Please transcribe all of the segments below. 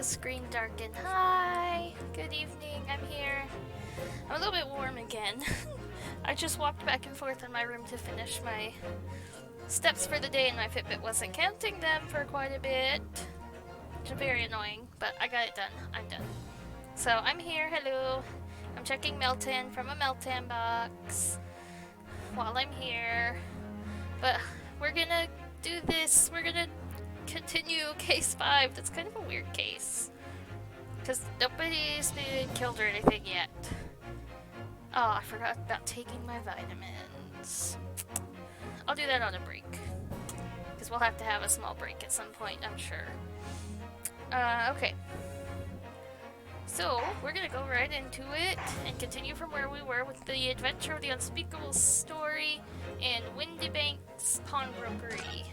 the screen darken. Hi! Good evening, I'm here. I'm a little bit warm again. I just walked back and forth in my room to finish my steps for the day and my Fitbit wasn't counting them for quite a bit. Which is very annoying, but I got it done. I'm done. So I'm here, hello. I'm checking Melton from a Melton box while I'm here. But we're gonna do this. We're gonna continue case 5. That's kind of a weird case. Because nobody's been killed or anything yet. Oh, I forgot about taking my vitamins. I'll do that on a break. Because we'll have to have a small break at some point, I'm sure. Okay. So, we're gonna go right into it and continue from where we were with the adventure of the unspeakable story in Windibanks Pawnbrokery.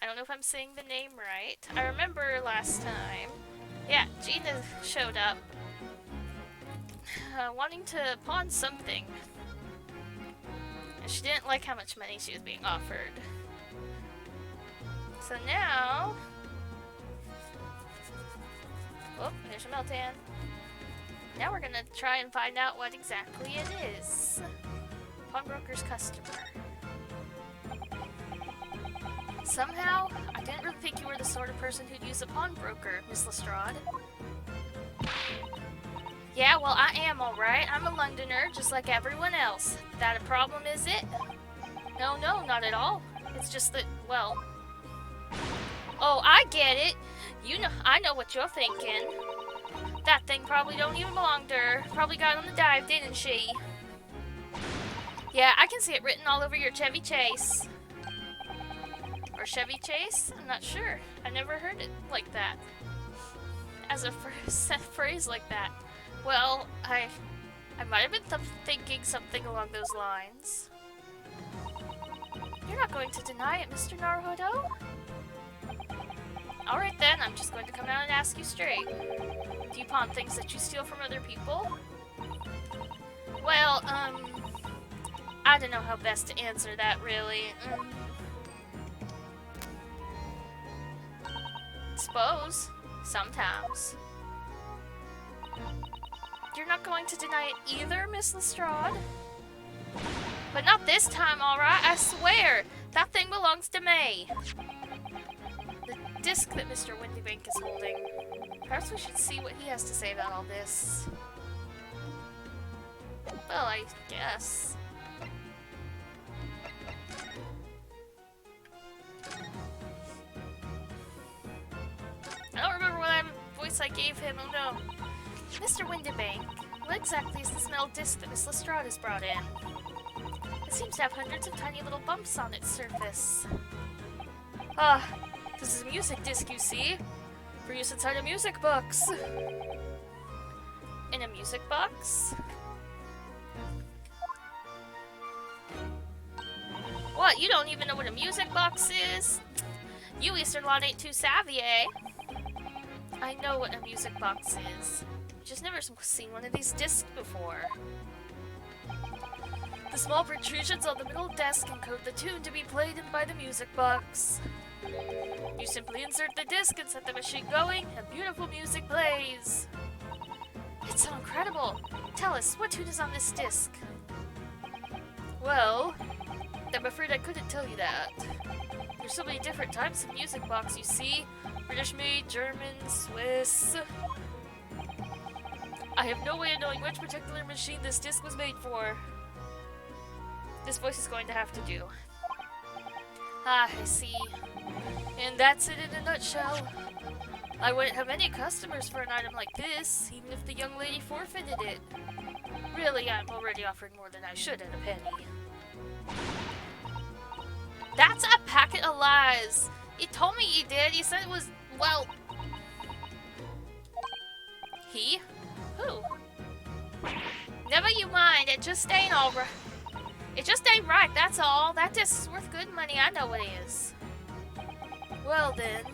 I don't know if I'm saying the name right. I remember last time, yeah, Gina showed up wanting to pawn something. And she didn't like how much money she was being offered. So now... Oh, there's a Meltan. Now we're gonna try and find out what exactly it is. Pawnbroker's customer. Somehow, I didn't really think you were the sort of person who'd use a pawnbroker, Miss Lestrade. Yeah, well, I am alright. I'm a Londoner, just like everyone else. That a problem, is it? No, not at all. It's just that, well... Oh, I get it! You know, I know what you're thinking. That thing probably don't even belong to her. Probably got on the dive, didn't she? Yeah, I can see it written all over your Chevy Chase. Or Chevy Chase? I'm not sure. I never heard it like that. As a phrase like that. Well, I might have been thinking something along those lines. You're not going to deny it, Mr. Naruhodo? Alright then, I'm just going to come out and ask you straight. Do you pawn things that you steal from other people? Well, I don't know how best to answer that, really. Suppose. Sometimes. You're not going to deny it either, Miss Lestrade? But not this time, alright? I swear! That thing belongs to me! The disc that Mr. Windibank is holding. Perhaps we should see what he has to say about all this. Well, I guess. I don't remember what voice I gave him, oh no. Mr. Windibank, what exactly is this metal disc that Miss Lestrade has brought in? It seems to have hundreds of tiny little bumps on its surface. This is a music disc, you see? For use inside a music box. In a music box? What, you don't even know what a music box is? You Eastern Lot ain't too savvy, eh? I know what a music box is. Just never seen one of these discs before. The small protrusions on the middle desk encode the tune to be played in by the music box. You simply insert the disc and set the machine going, and beautiful music plays. It's so incredible. Tell us, what tune is on this disc? Well, I'm afraid I couldn't tell you that. There's so many different types of music box, you see. British-made, German, Swiss... I have no way of knowing which particular machine this disc was made for. This voice is going to have to do. Ah, I see. And that's it in a nutshell. I wouldn't have any customers for an item like this, even if the young lady forfeited it. Really, I'm already offering more than I should at a penny. That's a packet of lies! You told me you did. You said it was, well... He? Who? Never you mind. It just ain't alright. It just ain't right, that's all. That disc is worth good money. I know what it is. Well then,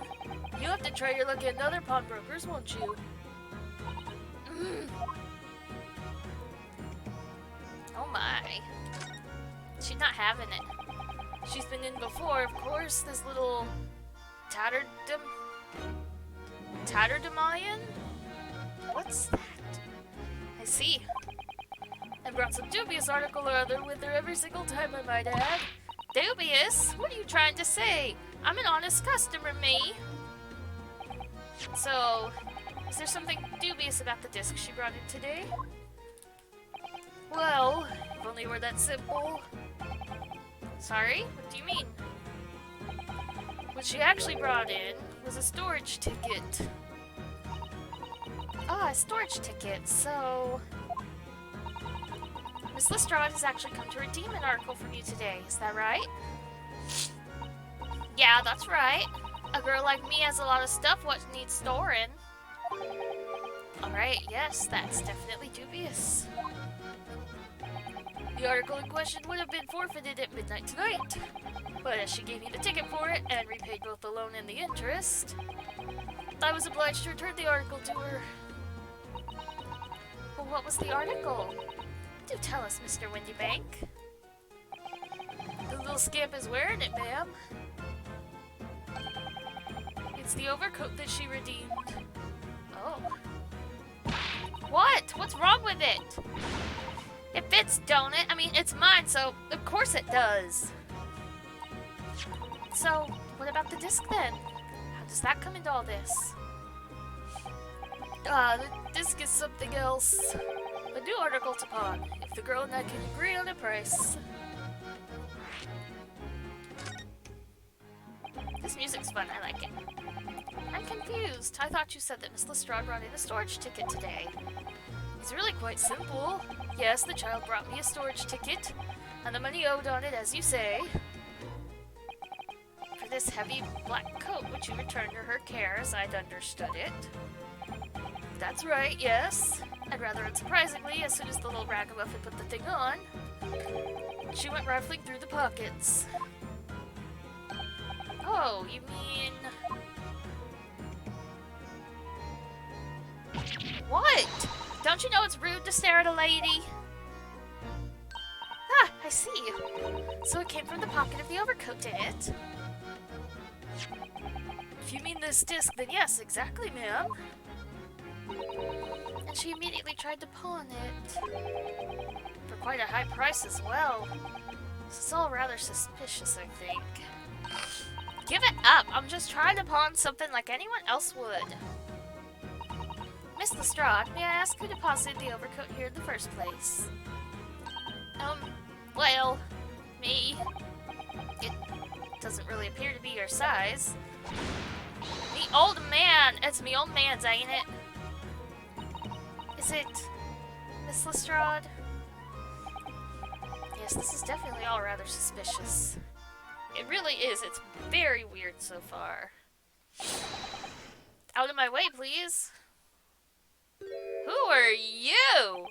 you have to try your luck at other pawnbrokers, won't you? Oh my. She's not having it. She's been in before, of course. This little tattered... Tatterdemalion? What's that? I see. And brought some dubious article or other with her every single time, I might add. Dubious? What are you trying to say? I'm an honest customer, me. So, is there something dubious about the disc she brought in today? Well, if only it were that simple. Sorry? What do you mean? What she actually brought in was a storage ticket. Ah, a storage ticket, so... Miss Lestrade has actually come to redeem an article from you today, is that right? Yeah, that's right. A girl like me has a lot of stuff what needs storing. Alright, yes, that's definitely dubious. The article in question would have been forfeited at midnight tonight, but as she gave me the ticket for it and repaid both the loan and the interest, I was obliged to return the article to her. Well, what was the article? Do tell us, Mr. Windibank. The little scamp is wearing it, ma'am. It's the overcoat that she redeemed. Oh. What? What's wrong with it? It fits, don't it? I mean, it's mine, so of course it does. So, what about the disc then? How does that come into all this? The disc is something else. A new article to pawn, if the girl and I can agree on a price. This music's fun, I like it. I'm confused. I thought you said that Miss Lestrade brought in a storage ticket today. It's really quite simple. Yes, the child brought me a storage ticket, and the money owed on it, as you say. For this heavy black coat, which you returned to her care, as I'd understood it. That's right, yes. And rather unsurprisingly, as soon as the little ragamuffin put the thing on, she went rifling through the pockets. Oh, you mean... What? Don't you know it's rude to stare at a lady? Ah, I see. So it came from the pocket of the overcoat, did it? If you mean this disc, then yes, exactly, ma'am. And she immediately tried to pawn it. For quite a high price as well. This is all rather suspicious, I think. Give it up! I'm just trying to pawn something like anyone else would. Miss Lestrade, may I ask who deposited the overcoat here in the first place? Well, me. It doesn't really appear to be your size. Me old man! It's me old man's, ain't it? Is it Miss Lestrade? Yes, this is definitely all rather suspicious. It really is. It's very weird so far. Out of my way, please. Who are you?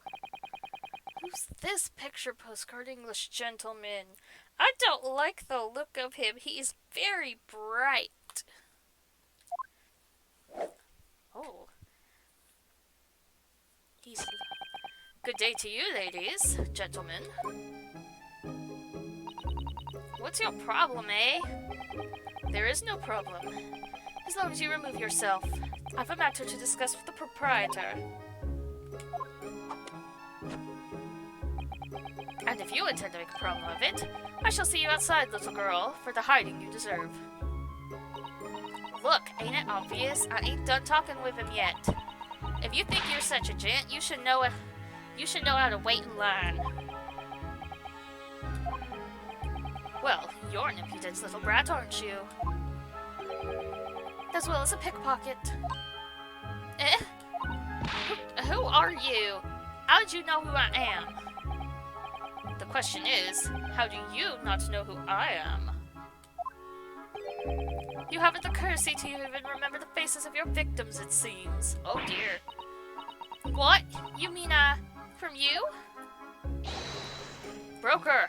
Who's this picture postcard English gentleman? I don't like the look of him. He's very bright. Oh. Good day to you, ladies, gentlemen. What's your problem, eh? There is no problem. As long as you remove yourself. I've a matter to discuss with the proprietor. And if you intend to make a problem of it, I shall see you outside, little girl, for the hiding you deserve. Look, ain't it obvious? I ain't done talking with him yet. If you think you're such a gent, you should know how to wait in line. Well, you're an impudent little brat, aren't you? As well as a pickpocket. Eh? Who are you? How did you know who I am? The question is, how do you not know who I am? You haven't the courtesy to even remember the faces of your victims, it seems. Oh dear. What? You mean, from you? Broker!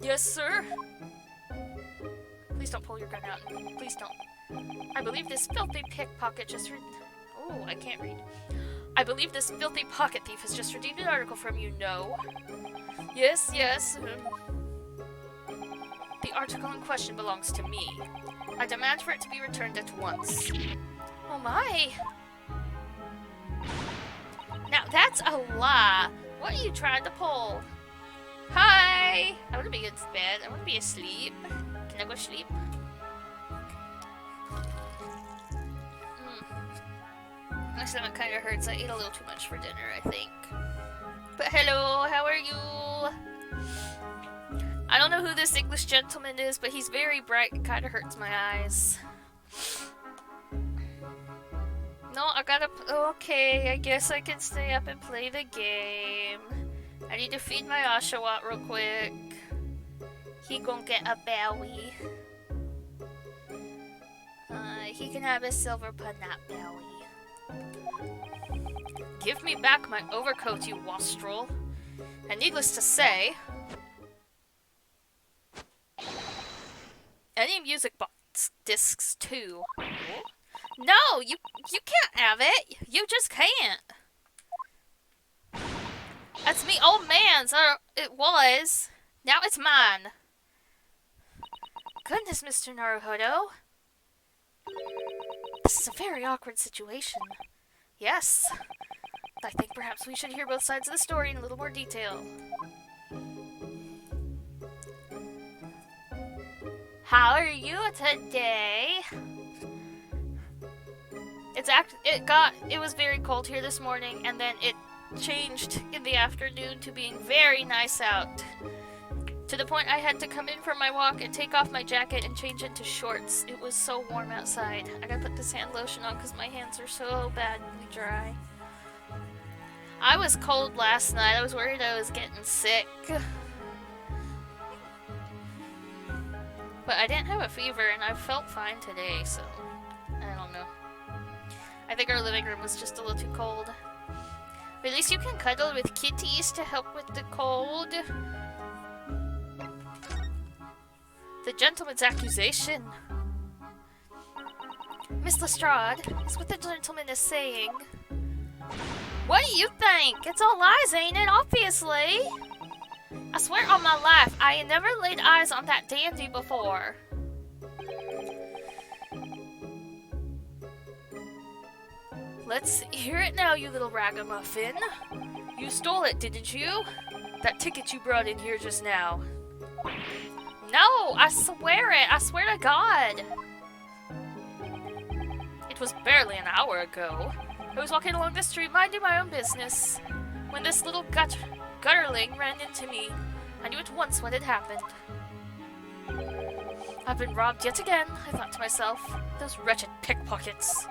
Yes, sir? Please don't pull your gun out. Please don't. I believe this filthy pickpocket just Oh, I can't read. I believe this filthy pocket thief has just redeemed an article from you, no? Yes, yes. The article in question belongs to me. I demand for it to be returned at once. Oh my! Now that's a lie! What are you trying to pull? Hi! I wanna be in bed. I wanna be asleep. Can I go sleep? My stomach kinda hurts. I ate a little too much for dinner, I think. But hello, how are you? I don't know who this English gentleman is, but he's very bright. It kinda hurts my eyes. No, I gotta... Okay, I guess I can stay up and play the game. I need to feed my Oshawott real quick. He gonna get a Bowie. He can have a silver nut Bowie. Give me back my overcoat, you wastrel. And needless to say... Any music box discs too. No, you can't have it. You just can't. That's me old man's, or it was. Now it's mine. Goodness, Mr. Naruhodo. This is a very awkward situation. Yes. I think perhaps we should hear both sides of the story in a little more detail. How are you today? It was very cold here this morning, and then it changed in the afternoon to being very nice out. To the point I had to come in from my walk and take off my jacket and change into shorts. It was so warm outside. I gotta put this hand lotion on because my hands are so badly dry. I was cold last night. I was worried I was getting sick. But I didn't have a fever and I felt fine today, so I don't know. I think our living room was just a little too cold. But at least you can cuddle with kitties to help with the cold. The gentleman's accusation. Miss Lestrade, is what the gentleman is saying. What do you think? It's all lies, ain't it? Obviously. I swear on my life, I ain't never laid eyes on that dandy before. Let's hear it now, you little ragamuffin. You stole it, didn't you? That ticket you brought in here just now. No, I swear it. I swear to God. It was barely an hour ago. I was walking along the street minding my own business when this little gutterling ran into me. I knew at once what had happened. I've been robbed yet again, I thought to myself. Those wretched pickpockets.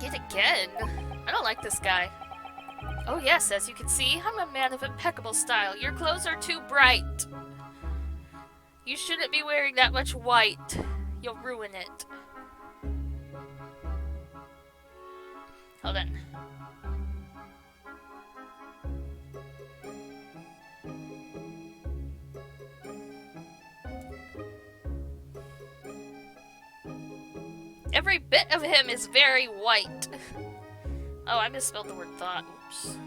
Yet again? I don't like this guy. Oh yes, as you can see, I'm a man of impeccable style. Your clothes are too bright. You shouldn't be wearing that much white. You'll ruin it. Hold on. Every bit of him is very white. Oh, I misspelled the word thought. Oops.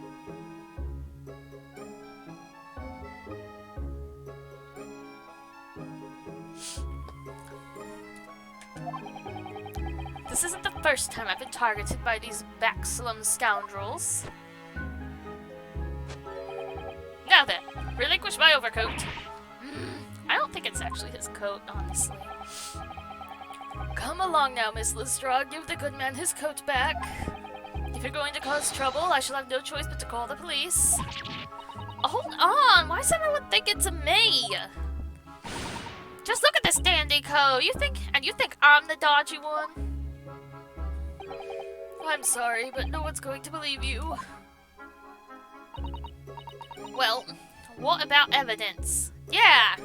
This isn't the first time I've been targeted by these backslum scoundrels. Now then, relinquish my overcoat. I don't think it's actually his coat, honestly. Come along now, Miss Lestrade. Give the good man his coat back. If you're going to cause trouble, I shall have no choice but to call the police. Hold on! Why does everyone think it's me? Just look at this dandy coat. You think I'm the dodgy one? I'm sorry, but no one's going to believe you. Well, what about evidence? Yeah!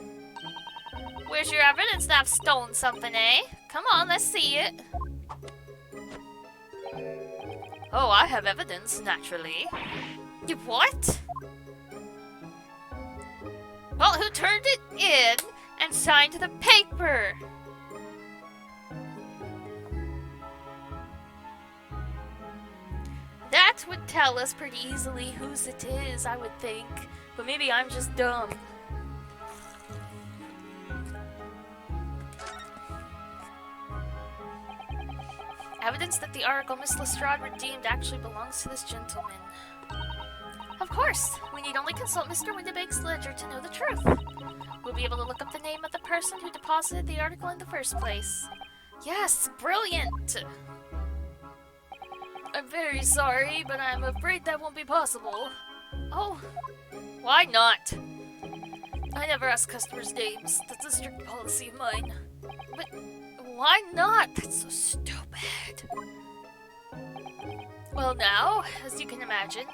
Where's your evidence that I've stolen something, eh? Come on, let's see it. Oh, I have evidence, naturally. You what? Well, who turned it in and signed the paper? That would tell us pretty easily whose it is, I would think. But maybe I'm just dumb. Evidence that the article Miss Lestrade redeemed actually belongs to this gentleman. Of course! We need only consult Mr. Windibanks' ledger to know the truth. We'll be able to look up the name of the person who deposited the article in the first place. Yes, brilliant! I'm very sorry, but I'm afraid that won't be possible. Oh, why not? I never ask customers' names. That's a strict policy of mine. But why not? That's so stupid. Well now, as you can imagine,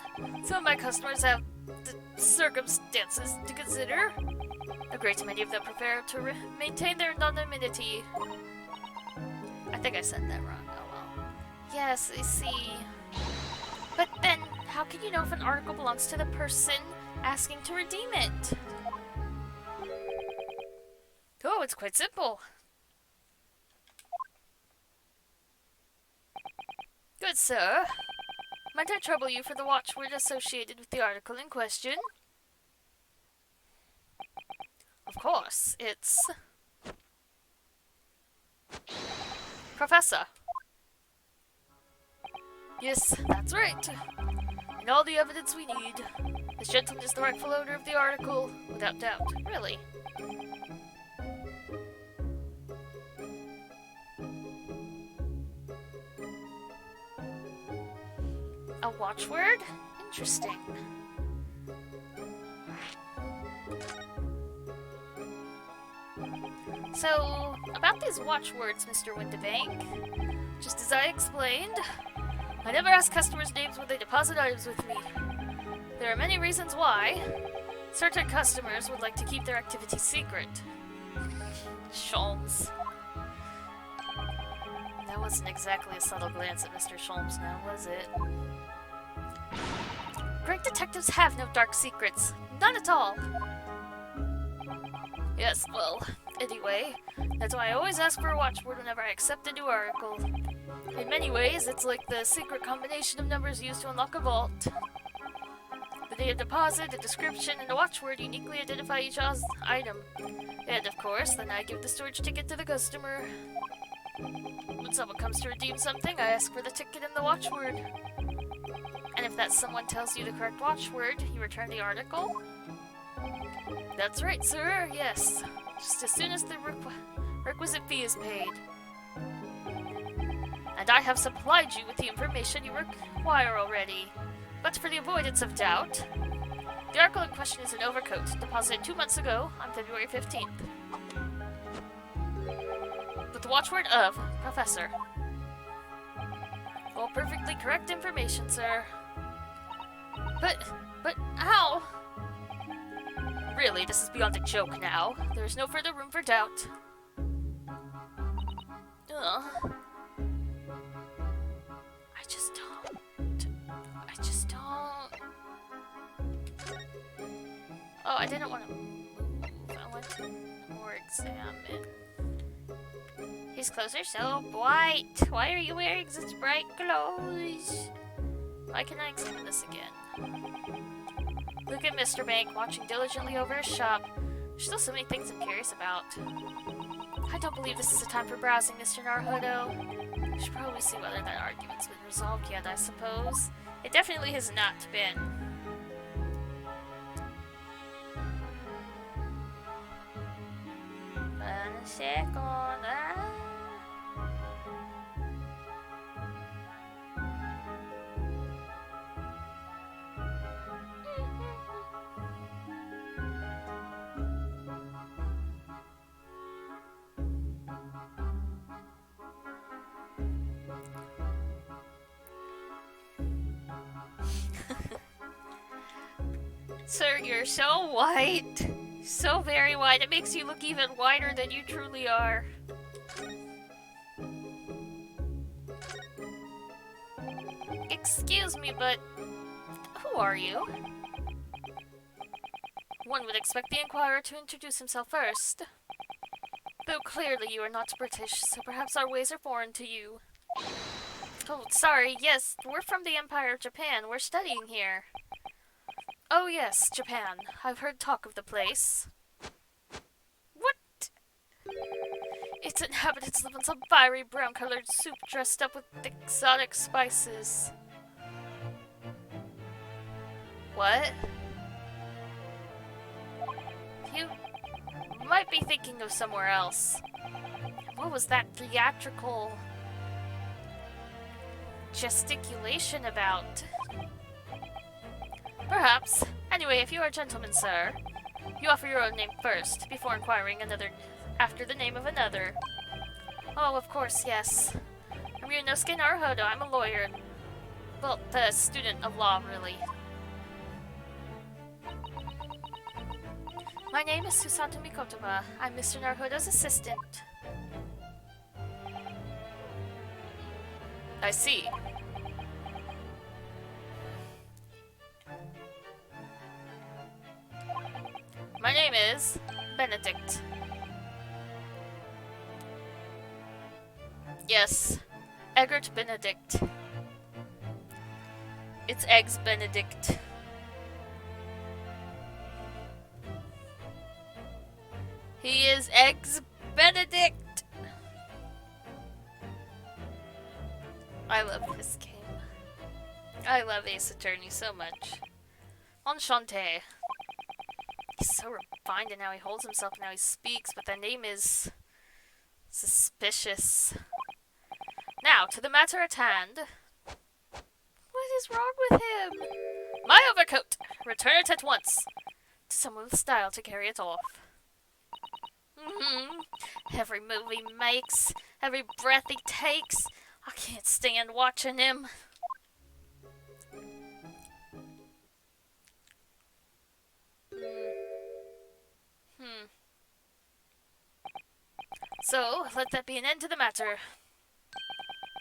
some of my customers have the circumstances to consider. A great many of them prefer to maintain their anonymity. I think I said that wrong. Oh well. Yes, I see. But then, how can you know if an article belongs to the person asking to redeem it? Oh, it's quite simple. Good sir. Might I trouble you for the watchword associated with the article in question? Of course, it's... Professor. Yes, that's right. And all the evidence we need. This gentleman is the rightful owner of the article, without doubt. Really? A watchword? Interesting. So, about these watchwords, Mr. Windibank, just as I explained, I never ask customers' names when they deposit items with me. There are many reasons why. Certain customers would like to keep their activities secret. Sholmes. That wasn't exactly a subtle glance at Mr. Sholmes now, was it? Great detectives have no dark secrets. None at all. Yes, well, anyway, that's why I always ask for a watchword whenever I accept a new article. In many ways, it's like the secret combination of numbers used to unlock a vault. The date of deposit, the description, and the watchword uniquely identify each item. And of course, then I give the storage ticket to the customer. When someone comes to redeem something, I ask for the ticket and the watchword. And if that someone tells you the correct watchword, you return the article? That's right, sir, yes. Just as soon as the requisite fee is paid. And I have supplied you with the information you require already. But for the avoidance of doubt, the article in question is an overcoat, deposited 2 months ago on February 15th. With the watchword of Professor. All perfectly correct information, sir. But how? Really, this is beyond a joke now. There is no further room for doubt. Ugh. I just don't. Oh, I didn't want to move. I want to more examine. His clothes are so bright. Why are you wearing such bright clothes? Why can I examine this again? Look at Mr. Bank watching diligently over his shop. There's still so many things I'm curious about. I don't believe this is a time for browsing, Mr. Naruhodo. We should probably see whether that argument's been resolved yet, I suppose. It definitely has not been. One second. Sir, you're so white. So very white. It makes you look even whiter than you truly are. Excuse me, but who are you? One would expect the inquirer to introduce himself first. Though clearly you are not British, so perhaps our ways are foreign to you. Oh, sorry, yes, we're from the Empire of Japan. We're studying here. Oh yes, Japan. I've heard talk of the place. What? Its inhabitants live on some fiery brown-colored soup dressed up with exotic spices. What? You might be thinking of somewhere else. What was that theatrical gesticulation about? Perhaps. Anyway, if you are a gentleman, sir, you offer your own name first, before inquiring after the name of another. Oh, of course, yes. I'm Ryunosuke Naruhodo. I'm a lawyer. Well, a student of law, really. My name is Susanto Mikotoba. I'm Mr. Naruhodo's assistant. I see. My name is Benedict. Yes, Eggert Benedict. It's Eggs Benedict. He is Eggs Benedict! I love this game. I love Ace Attorney so much. Enchanté. He's so refined in how he holds himself and how he speaks, but that name is suspicious. Now, to the matter at hand. What is wrong with him? My overcoat! Return it at once. To someone with style to carry it off. Every move he makes, every breath he takes, I can't stand watching him. So, let that be an end to the matter.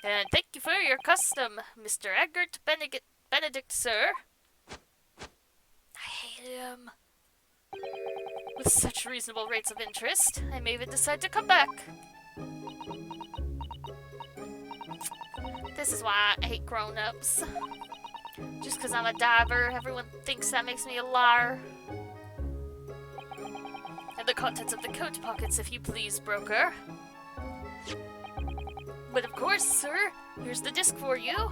And thank you for your custom, Mr. Eggert Benedict, sir. I hate him. With such reasonable rates of interest, I may even decide to come back. This is why I hate grown-ups. Just because I'm a diver, everyone thinks that makes me a liar. And the contents of the coat pockets, if you please, broker. But of course, sir, here's the disc for you.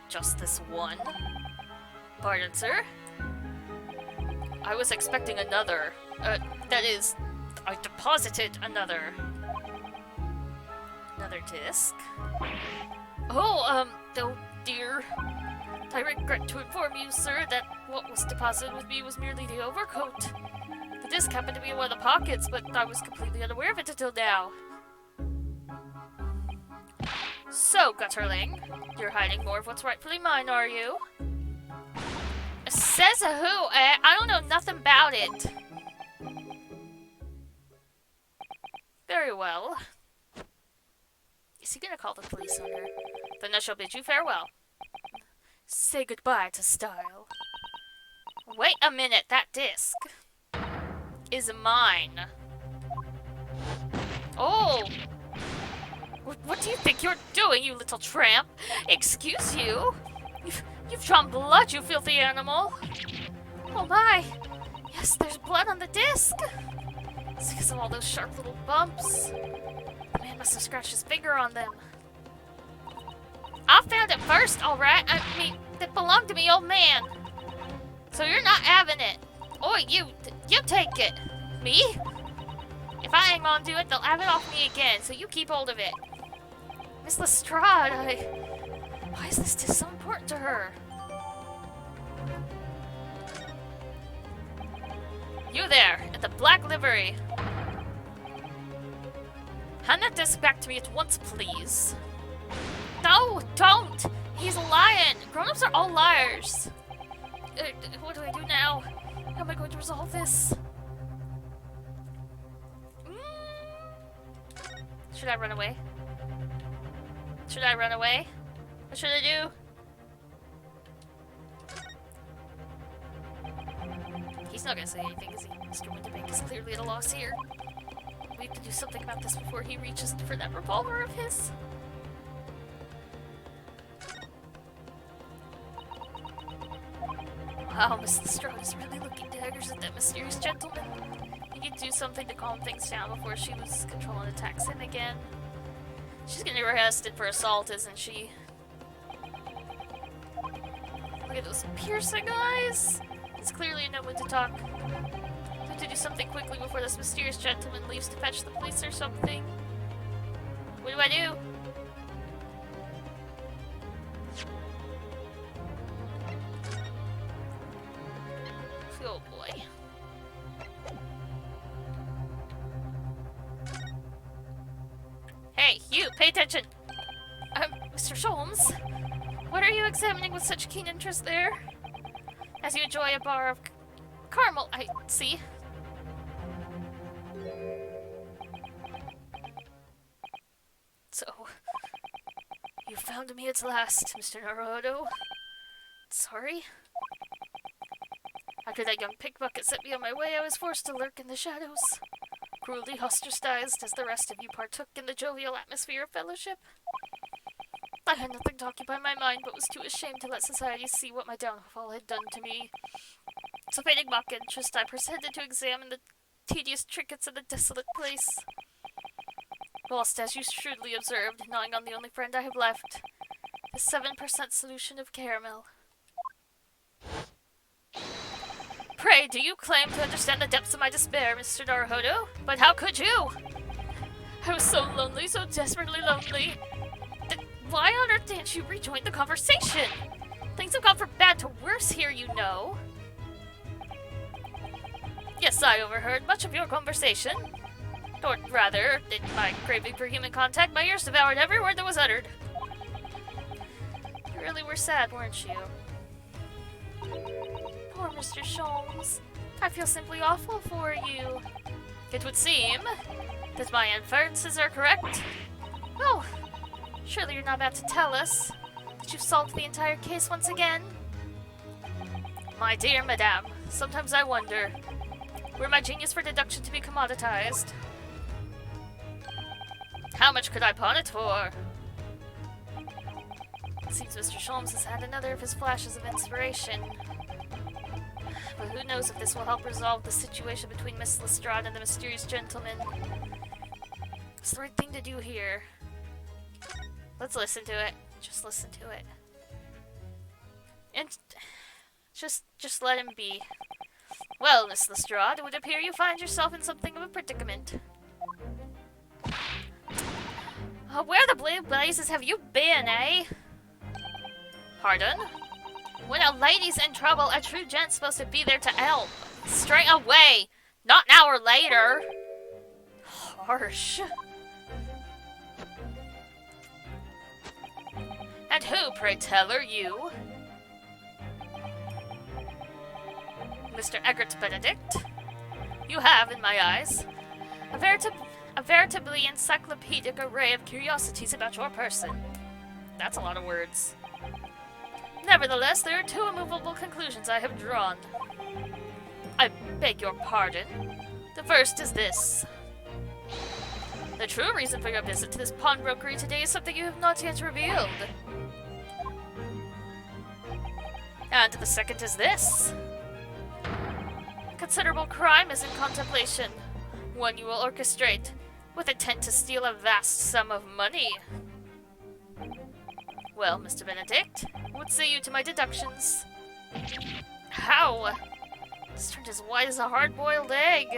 Just this one? Pardon, sir? I was expecting another. That is, I deposited another. Another disc? Oh, dear. I regret to inform you, sir, that what was deposited with me was merely the overcoat. The disc happened to be in one of the pockets, but I was completely unaware of it until now. So, Gutterling, you're hiding more of what's rightfully mine, are you? Says who? I don't know nothing about it. Very well. Is he gonna call the police on her? Then I shall bid you farewell. Say goodbye to style. Wait a minute, that disc is mine. Oh! What do you think you're doing, you little tramp? Excuse you? You've drawn blood, you filthy animal. Oh my! Yes, there's blood on the disc. It's because of all those sharp little bumps. The man must have scratched his finger on them. I found it first, alright? I mean, it belonged to me, old man. So you're not having it. Oi, you take it. Me? If I hang on to it, they'll have it off me again, so you keep hold of it. Miss Lestrade, why is this disc so important to her? You there, in the black livery. Hand that disc back to me at once, please. No, don't! He's a lion! Grown-ups are all liars. What do I do now? How am I going to resolve this? Should I run away? Should I run away? What should I do? He's not gonna say anything, is he? Mr. Windibank is clearly at a loss here. We have to do something about this before he reaches for that revolver of his. Wow, Miss Lestrade is really looking daggers at that mysterious gentleman. You need to do something to calm things down before she loses control and attacks him again. She's getting arrested for assault, isn't she? Look at those piercing eyes! It's clearly no one to talk. We have to do something quickly before this mysterious gentleman leaves to fetch the police or something. What do I do? Oh boy. Hey, you! Pay attention! Mr. Sholmes? What are you examining with such keen interest there? As you enjoy a bar of caramel, I see. So, you found me at last, Mr. Naruto. Sorry? After that young pickpocket set me on my way, I was forced to lurk in the shadows. Cruelly ostracized as the rest of you partook in the jovial atmosphere of fellowship. I had nothing to occupy my mind, but was too ashamed to let society see what my downfall had done to me. So feigning mock interest, I proceeded to examine the tedious trinkets of the desolate place. Whilst, as you shrewdly observed, gnawing on the only friend I have left, the 7% solution of caramel. Pray, do you claim to understand the depths of my despair, Mr. Naruto? But how could you? I was so lonely, so desperately lonely. Why on earth didn't you rejoin the conversation? Things have gone from bad to worse here, you know. Yes, I overheard much of your conversation. Or rather, in my craving for human contact, my ears devoured every word that was uttered. You really were sad, weren't you? Poor Mr. Sholmes. I feel simply awful for you. It would seem that my inferences are correct. Oh, surely you're not about to tell us that you've solved the entire case once again? My dear madame, sometimes I wonder, were my genius for deduction to be commoditized? How much could I pawn it for? It seems Mr. Sholmes has had another of his flashes of inspiration. But who knows if this will help resolve the situation between Miss Lestrade and the mysterious gentleman. It's the right thing to do here. Let's listen to it. Just listen to it. And just let him be. Well, Miss Lestrade, it would appear you find yourself in something of a predicament. Where the blue blazes have you been, eh? Pardon? When a lady's in trouble, a true gent's supposed to be there to help. Straight away, not an hour later. Harsh. And who, pray tell, are you? Mr. Eggert Benedict? You have, in my eyes, a veritably encyclopedic array of curiosities about your person. That's a lot of words. Nevertheless, there are two immovable conclusions I have drawn. I beg your pardon. The first is this. The true reason for your visit to this pawnbrokery today is something you have not yet revealed. And the second is this. A considerable crime is in contemplation. One you will orchestrate, with intent to steal a vast sum of money. Well, Mr. Benedict, what say you to my deductions? How? It's turned as white as a hard-boiled egg.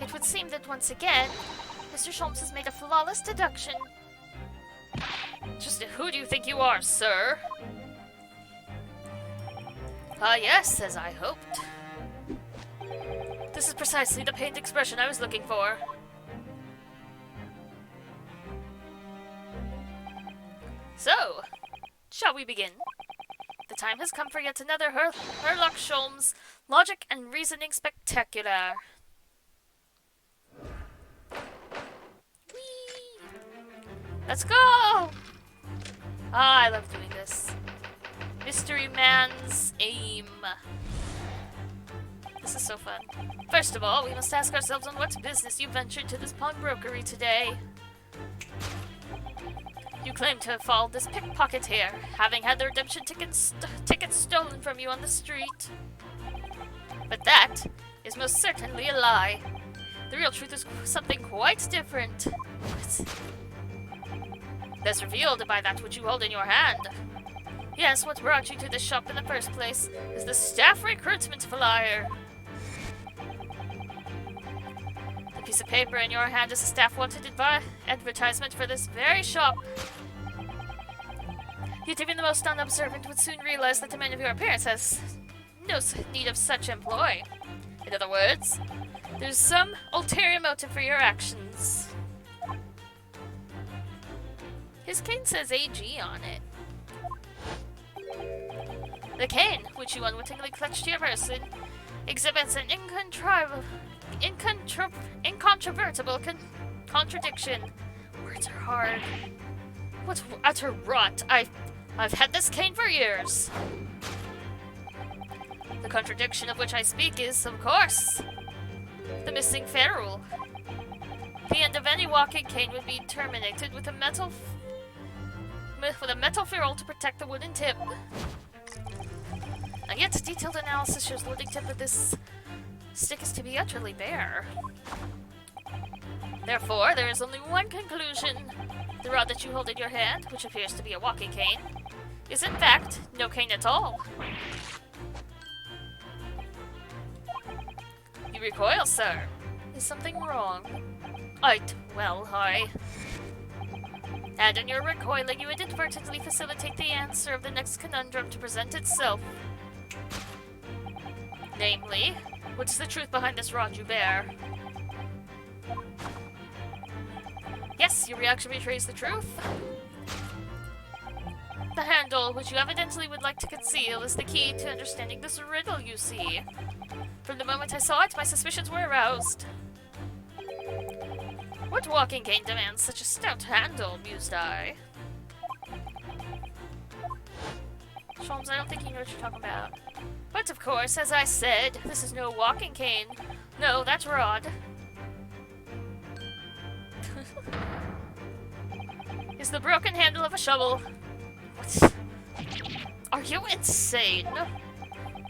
It would seem that once again, Mr. Sholmes has made a flawless deduction. Just who do you think you are, sir? Ah, yes, as I hoped. This is precisely the pained expression I was looking for. So, shall we begin? The time has come for yet another Herlock Sholmes logic and reasoning spectacular. Whee! Let's go! Ah, I love doing this. Mystery Man's aim. This is so fun. First of all, we must ask ourselves on what business you ventured to this pawnbrokery today. You claim to have followed this pickpocket here, having had the redemption tickets stolen from you on the street. But that is most certainly a lie. The real truth is something quite different. That's revealed by that which you hold in your hand. Yes, what brought you to this shop in the first place is the staff recruitment flyer. The piece of paper in your hand is a staff wanted advertisement for this very shop. Yet even the most unobservant would soon realize that the man of your appearance has no need of such employ. In other words, there's some ulterior motive for your actions. His cane says AG on it. The cane, which you unwittingly clutched to your person, exhibits an incontrovertible contradiction. Words are hard. What utter rot! I've had this cane for years. The contradiction of which I speak is, of course, the missing ferrule. The end of any walking cane would be terminated with a metal ferrule to protect the wooden tip. And yet, detailed analysis shows the wooden tip of this stick is to be utterly bare. Therefore, there is only one conclusion. The rod that you hold in your hand, which appears to be a walking cane, is in fact no cane at all. You recoil, sir. Is something wrong? Well, and in your recoiling, you inadvertently facilitate the answer of the next conundrum to present itself. Namely, what is the truth behind this rod you bear? Yes, your reaction betrays the truth. The handle, which you evidently would like to conceal, is the key to understanding this riddle, you see. From the moment I saw it, my suspicions were aroused. What walking cane demands such a stout handle, mused I. Sholmes, I don't think you know what you're talking about. But of course, as I said, this is no walking cane. No, that's rod. Is the broken handle of a shovel. What? Are you insane?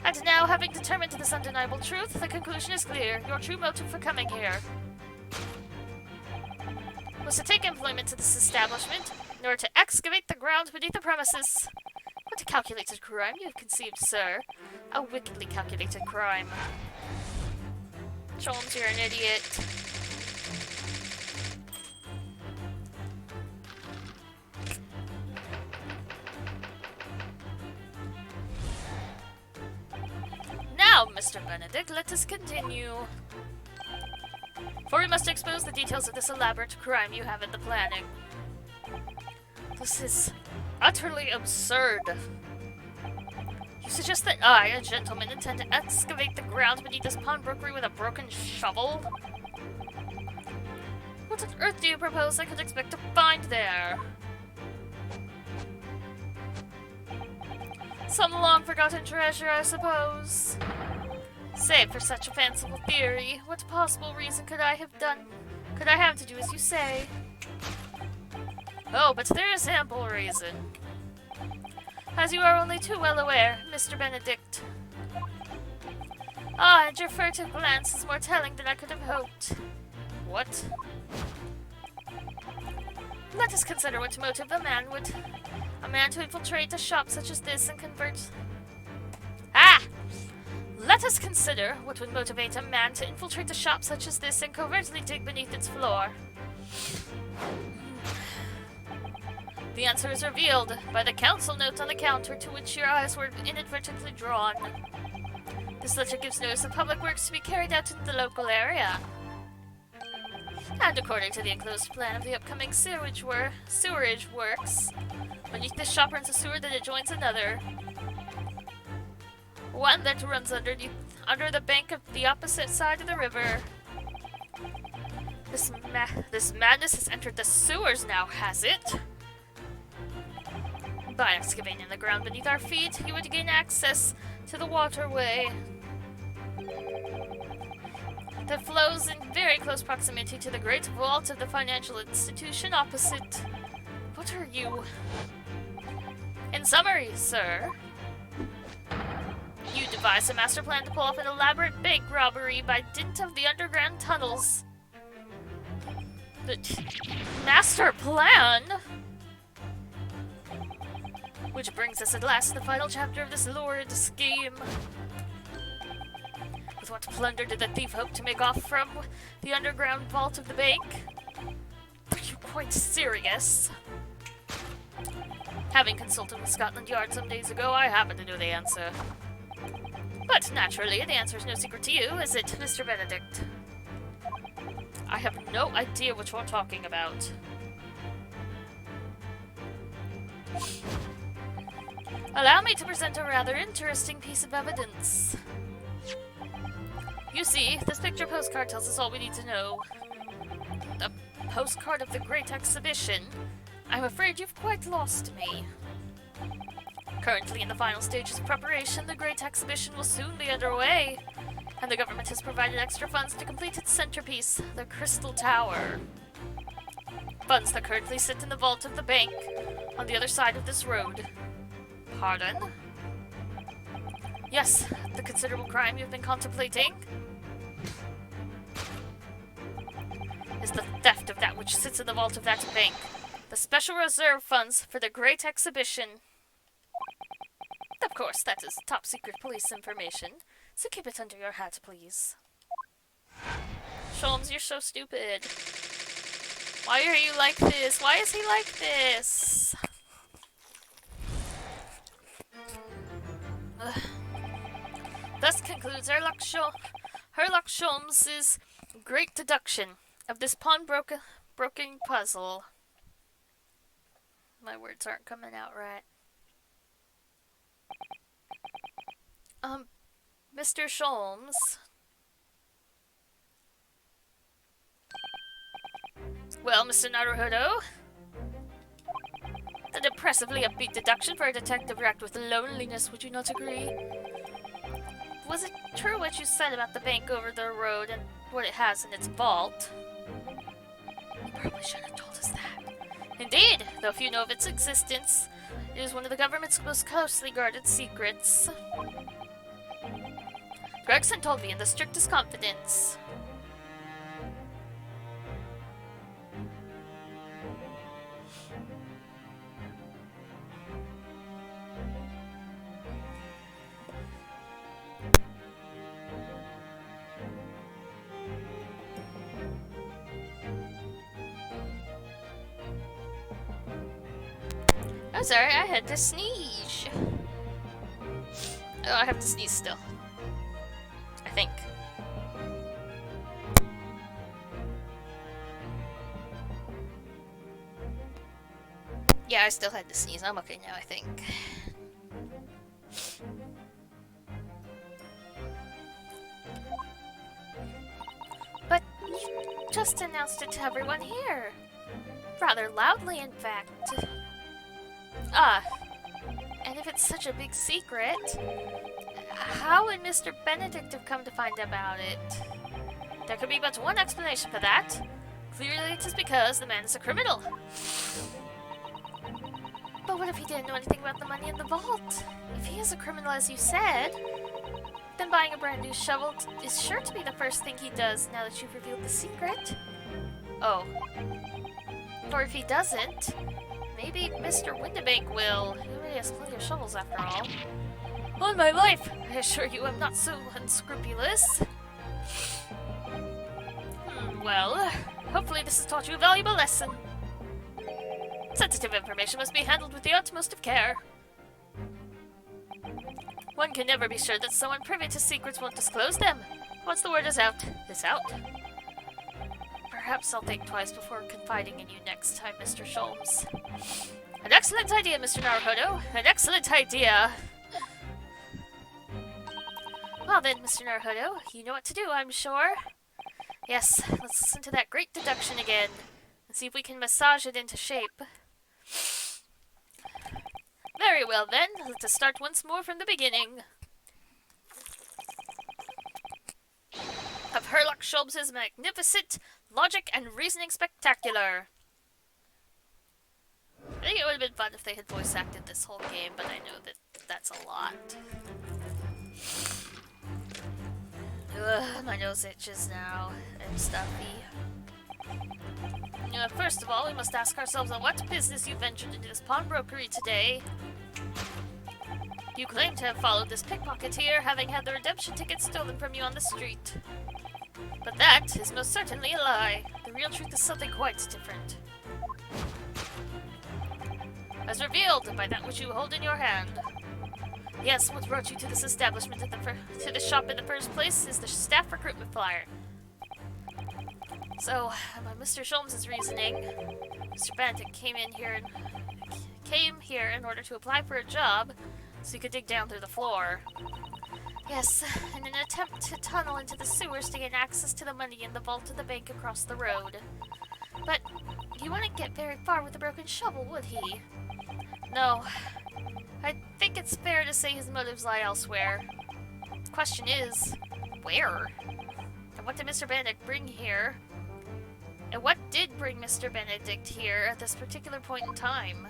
And now, having determined this undeniable truth, the conclusion is clear. Your true motive for coming here was to take employment to this establishment in order to excavate the ground beneath the premises. What a calculated crime you have conceived, sir. A wickedly calculated crime. Sholmes, you're an idiot. Now, Mr. Benedict, let us continue. For we must expose the details of this elaborate crime you have in the planning. This is utterly absurd. You suggest that I, a gentleman, intend to excavate the ground beneath this pawnbrokery with a broken shovel? What on earth do you propose I could expect to find there? Some long-forgotten treasure, I suppose. Save for such a fanciful theory, what possible reason could I have to do as you say? Oh, but there is ample reason. As you are only too well aware, Mr. Benedict. Ah, and your furtive glance is more telling than I could have hoped. What? Let us consider what motive a man to infiltrate a shop such as this and convert... Let us consider what would motivate a man to infiltrate a shop such as this and covertly dig beneath its floor. The answer is revealed by the council note on the counter to which your eyes were inadvertently drawn. This letter gives notice of public works to be carried out in the local area. And according to the enclosed plan of the upcoming sewerage works, beneath this shop runs a sewer that adjoins another. One that runs under the bank of the opposite side of the river. This madness has entered the sewers now, has it? By excavating the ground beneath our feet, you would gain access to the waterway that flows in very close proximity to the great vault of the financial institution opposite. What are you? In summary, sir, you devised a master plan to pull off an elaborate bank robbery by dint of the underground tunnels. The master plan? Which brings us at last to the final chapter of this lurid scheme. With what plunder did the thief hope to make off from the underground vault of the bank? Are you quite serious? Having consulted with Scotland Yard some days ago, I happen to know the answer. But naturally, the answer is no secret to you, is it, Mr. Benedict? I have no idea what you're talking about. Allow me to present a rather interesting piece of evidence. You see, this picture postcard tells us all we need to know. A postcard of the Great Exhibition? I'm afraid you've quite lost me. Currently in the final stages of preparation, the Great Exhibition will soon be underway, and the government has provided extra funds to complete its centerpiece, the Crystal Tower. Funds that currently sit in the vault of the bank on the other side of this road. Pardon? Yes, the considerable crime you've been contemplating is the theft of that which sits in the vault of that bank. The special reserve funds for the Great Exhibition. Of course, that is top secret police information, so keep it under your hat, please. Sholmes, you're so stupid. Why are you like this? Why is he like this? Ugh. Thus concludes Herlock Sholmes's great deduction of this pawnbroking puzzle. My words aren't coming out right. Mr. Sholmes. Well, Mr. Naruhodo? An impressively upbeat deduction for a detective wracked with loneliness, would you not agree? Was it true what you said about the bank over the road and what it has in its vault? You probably shouldn't have told us that. Indeed, though few know of its existence, it is one of the government's most closely guarded secrets. Gregson told me in the strictest confidence. I'm sorry, I had to sneeze. Oh, I have to sneeze still. I think. Yeah, I still had to sneeze. I'm okay now, I think. But you just announced it to everyone here. Rather loudly, in fact. And if it's such a big secret, how would Mr. Benedict have come to find about it? There could be but one explanation for that. Clearly it is because the man is a criminal. But what if he didn't know anything about the money in the vault? If he is a criminal as you said, then buying a brand new shovel is sure to be the first thing he does now that you've revealed the secret. Oh. Or if he doesn't, maybe Mr. Windibank will. He already has plenty of shovels after all. On my life, I assure you I'm not so unscrupulous. Well, hopefully this has taught you a valuable lesson. Sensitive information must be handled with the utmost of care. One can never be sure that someone privy to secrets won't disclose them. Once the word is out, it's out. Perhaps I'll think twice before confiding in you next time, Mr. Sholmes. An excellent idea, Mr. Naruhodo. An excellent idea. Well then, Mr. Naruhodo, you know what to do, I'm sure. Yes, let's listen to that great deduction again, and see if we can massage it into shape. Very well then, let us start once more from the beginning. Of Herlock Sholmes's magnificent logic and reasoning spectacular. I think it would have been fun if they had voice acted this whole game, but I know that that's a lot. Ugh, my nose itches now. I'm stuffy. First of all, we must ask ourselves on what business you ventured into this pawnbrokery today. You claim to have followed this pickpocketeer, having had the redemption ticket stolen from you on the street. But that is most certainly a lie. The real truth is something quite different. As revealed by that which you hold in your hand. Yes, what brought you to this establishment to the shop in the first place is the staff recruitment flyer. So, by Mr. Sholmes' reasoning, Mr. Benedict came here in order to apply for a job, so he could dig down through the floor. Yes, in an attempt to tunnel into the sewers to gain access to the money in the vault of the bank across the road. But he wouldn't get very far with a broken shovel, would he? No. I think it's fair to say his motives lie elsewhere. The question is, where? And what did Mr. Benedict bring here? And what did bring Mr. Benedict here at this particular point in time?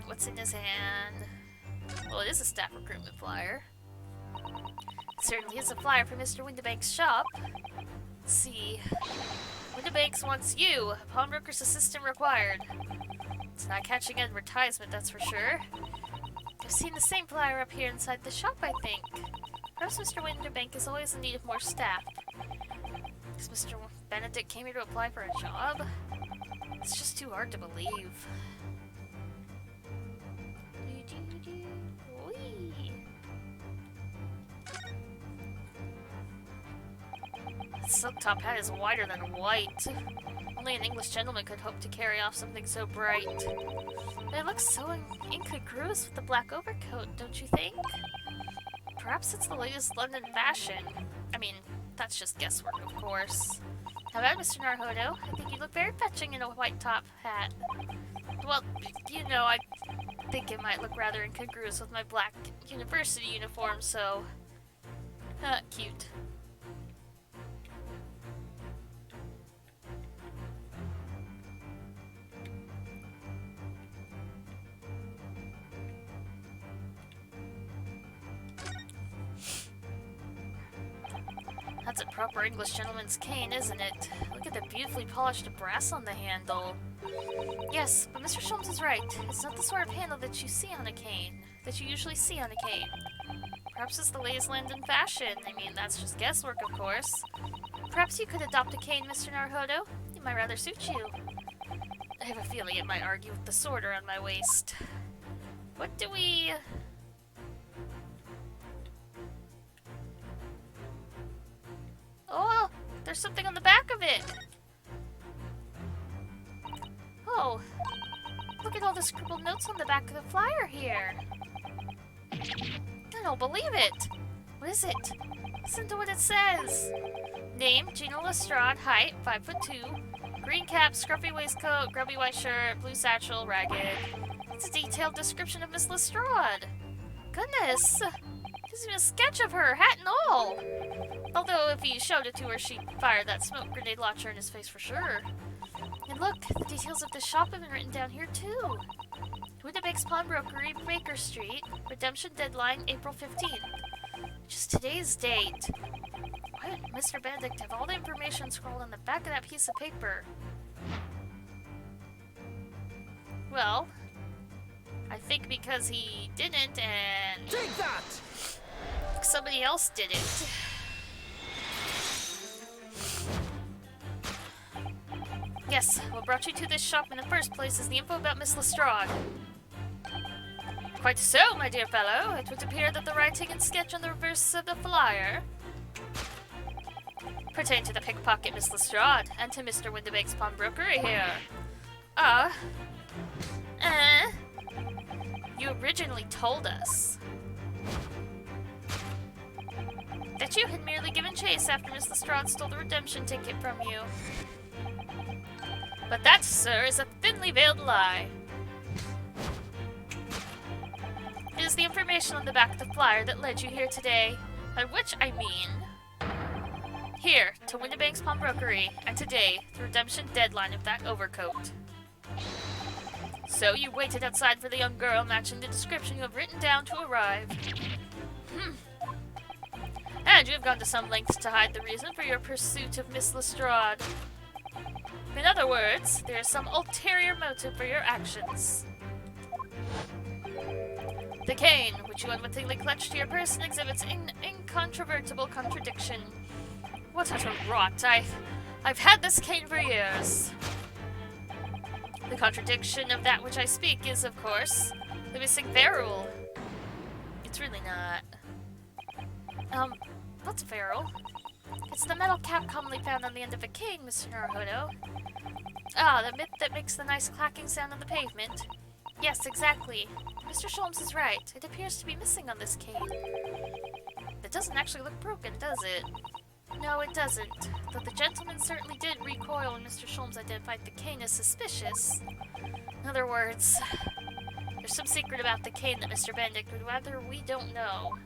What's in his hand? Well, it is a staff recruitment flyer. It certainly is a flyer for Mr. Windibanks' shop. Let's see. Windibanks wants you. Pawnbroker's assistant required. It's not catching advertisement, that's for sure. I've seen the same flyer up here inside the shop, I think. Perhaps Mr. Windibank is always in need of more staff. Because Mr. Benedict came here to apply for a job? It's just too hard to believe. That silk top hat is wider than white. Only an English gentleman could hope to carry off something so bright. But it looks so incongruous with the black overcoat, don't you think? Perhaps it's the latest London fashion. I mean, that's just guesswork, of course. How about Mr. Naruhodo? I think you look very fetching in a white top hat. Well, you know, I think it might look rather incongruous with my black university uniform, so... cute. That's a proper English gentleman's cane, isn't it? Look at the beautifully polished brass on the handle. Yes, but Mr. Sholmes is right. It's not the sort of handle that you see on a cane, that you usually see on a cane. Perhaps it's the latest London fashion. I mean, that's just guesswork, of course. Perhaps you could adopt a cane, Mr. Naruhodo. It might rather suit you. I have a feeling it might argue with the sword around my waist. What do we... Oh, there's something on the back of it! Oh, look at all the scribbled notes on the back of the flyer here. I don't believe it! What is it? Listen to what it says! Name, Gina Lestrade, height, 5'2", green cap, scruffy waistcoat, grubby white shirt, blue satchel, ragged. It's a detailed description of Miss Lestrade. Goodness! There's even a sketch of her, hat and all! Although if you showed it to her, she'd fire that smoke grenade launcher in his face for sure. And look, the details of the shop have been written down here too. Windibanks Pawnbrokery, Baker Street, redemption deadline April 15th. Which is today's date. Why did Mr. Benedict have all the information scrolled on the back of that piece of paper? Well, I think because he didn't and... Take that! Somebody else did it. Yes, what brought you to this shop in the first place is the info about Miss Lestrade. Quite so, my dear fellow. It would appear that the writing and sketch on the reverse of the flyer pertain to the pickpocket Miss Lestrade and to Mr. Windibanks' Pawnbrokery here. You originally told us that you had merely given chase after Miss Lestrade stole the redemption ticket from you. But that, sir, is a thinly veiled lie. It is the information on the back of the flyer that led you here today, by which I mean here to Windibanks Pawnbrokery, and today the redemption deadline of that overcoat. So you waited outside for the young girl matching the description you have written down to arrive. And you have gone to some lengths to hide the reason for your pursuit of Miss Lestrade. In other words, there is some ulterior motive for your actions. The cane, which you unwittingly clutched to your person, exhibits an incontrovertible contradiction. What utter rot! I've had this cane for years. The contradiction of that which I speak is, of course, the missing ferrule. It's really not. What's a ferrule? It's the metal cap commonly found on the end of a cane, Mr. Naruhodo. Ah, the bit that makes the nice clacking sound on the pavement. Yes, exactly. Mr. Sholmes is right. It appears to be missing on this cane. It doesn't actually look broken, does it? No, it doesn't. Though the gentleman certainly did recoil when Mr. Sholmes identified the cane as suspicious. In other words, there's some secret about the cane that Mr. Benedict would rather we don't know.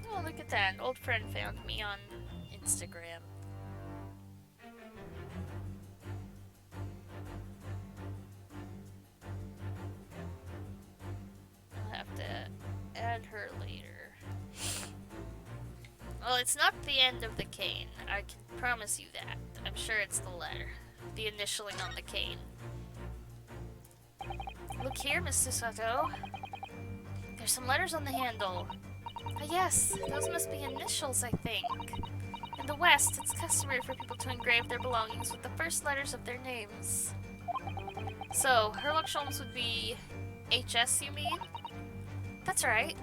Oh, look at that. An old friend found me on Instagram. I'll have to add her later. Well, it's not the end of the cane. I can promise you that. I'm sure it's the letter. The initialing on the cane. Look here, Mr. Sato. There's some letters on the handle. Yes, those must be initials, I think. In the West, it's customary for people to engrave their belongings with the first letters of their names. So, Herlock Sholmes would be HS, you mean? That's right.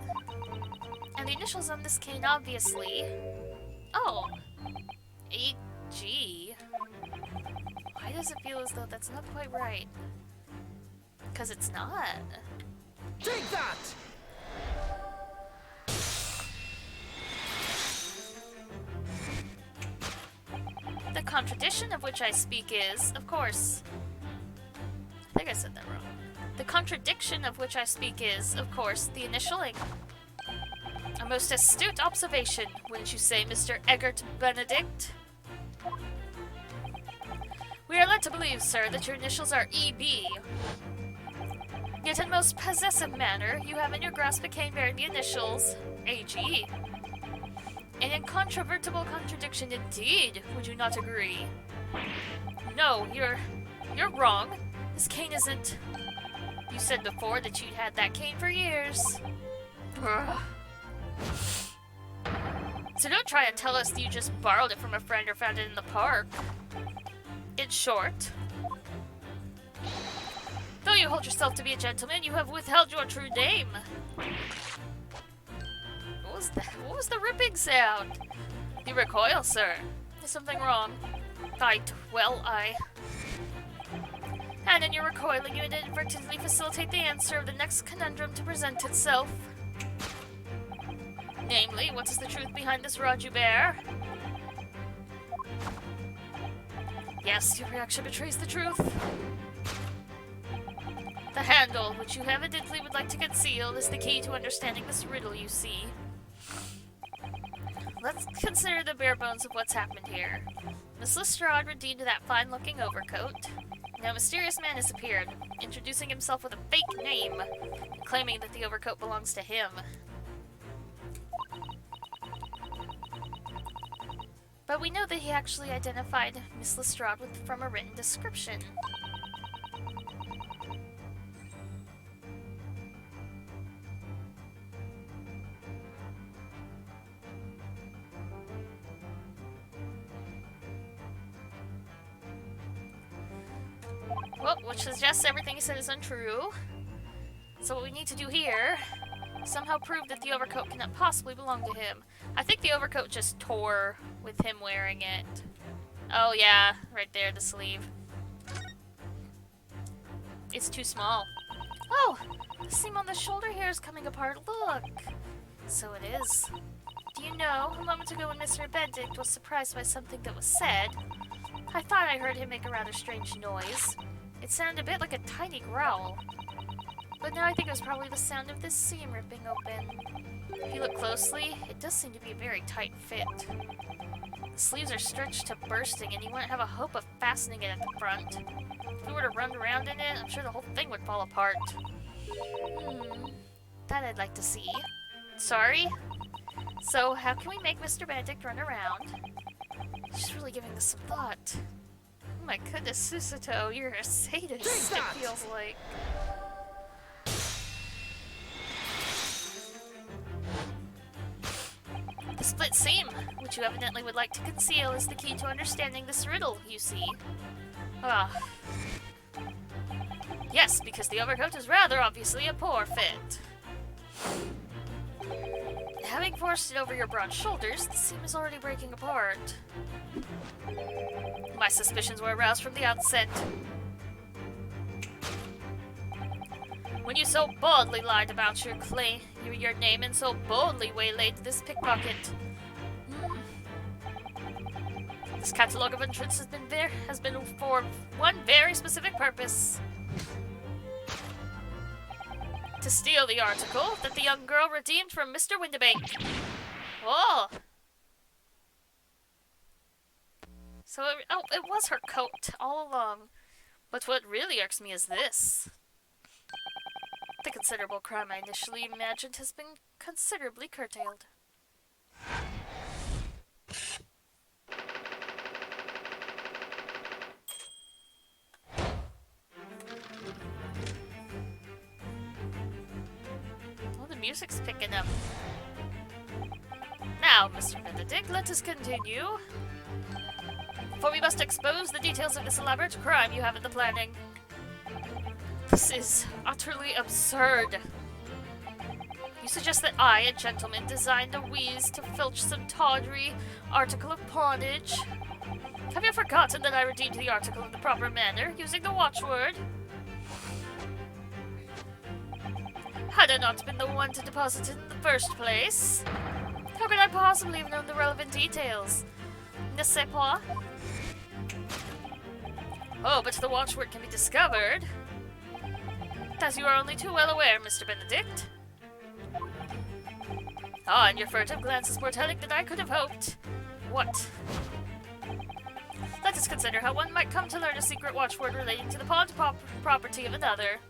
And the initials on this cane, obviously. Oh. AG. Why does it feel as though that's not quite right? Because it's not. Take that! The contradiction of which I speak is, of course... I think I said that wrong. The contradiction of which I speak is, of course, the initialing. A most astute observation, wouldn't you say, Mr. Eggert Benedict? We are led to believe, sir, that your initials are EB. Yet in most possessive manner, you have in your grasp a cane bearing the initials AG. An incontrovertible contradiction indeed, would you not agree? No, you're wrong. This cane isn't... You said before that you'd had that cane for years. Ugh. So don't try to tell us that you just borrowed it from a friend or found it in the park. In short, though you hold yourself to be a gentleman, you have withheld your true name. What was that? What was the ripping sound? You recoil, sir. Is something wrong? And in your recoiling, you inadvertently facilitate the answer of the next conundrum to present itself. Namely, what is the truth behind this rod you bear? Yes, your reaction betrays the truth. The handle, which you evidently would like to conceal, is the key to understanding this riddle, you see. Let's consider the bare bones of what's happened here. Miss Lestrade redeemed that fine-looking overcoat. Now a mysterious man has appeared, introducing himself with a fake name, claiming that the overcoat belongs to him. But we know that he actually identified Miss Lestrade from a written description. Well, which suggests everything he said is untrue. So what we need to do here, somehow prove that the overcoat cannot possibly belong to him. I think the overcoat just tore with him wearing it. Oh yeah, right there, the sleeve. It's too small. Oh, the seam on the shoulder here is coming apart. Look. So it is. Do you know, a moment ago when Mr. Benedict was surprised by something that was said, I thought I heard him make a rather strange noise. It sounded a bit like a tiny growl. but now I think it was probably the sound of this seam ripping open. If you look closely, it does seem to be a very tight fit. The sleeves are stretched to bursting, and you wouldn't have a hope of fastening it at the front. If we were to run around in it, I'm sure the whole thing would fall apart. That I'd like to see. Sorry? So, how can we make Mr. Benedict run around? She's really giving this some thought. Oh my goodness, Susato, you're a sadist, it feels like. The split seam, which you evidently would like to conceal, is the key to understanding this riddle, you see. Ah. Yes, because the overcoat is rather obviously a poor fit. Having forced it over your broad shoulders, the seam is already breaking apart. My suspicions were aroused from the outset. When you so boldly lied about your name and so boldly waylaid this pickpocket. This catalogue of entrance has been for one very specific purpose. To steal the article that the young girl redeemed from Mr. Windibank. Oh! So it was her coat all along. But what really irks me is this. The considerable crime I initially imagined has been considerably curtailed. Oh, the music's picking up. Now, Mr. Benedict, let us continue. For we must expose the details of this elaborate crime you have in the planning. This is utterly absurd. You suggest that I, a gentleman, designed a wheeze to filch some tawdry article of pawnage? Have you forgotten that I redeemed the article in the proper manner, using the watchword? Had I not been the one to deposit it in the first place? How could I possibly have known the relevant details? Ne sais pas? Oh, but the watchword can be discovered. As you are only too well aware, Mr. Benedict. Ah, and your furtive glance is more telling than I could have hoped. What? Let us consider how one might come to learn a secret watchword relating to the pawned property of another.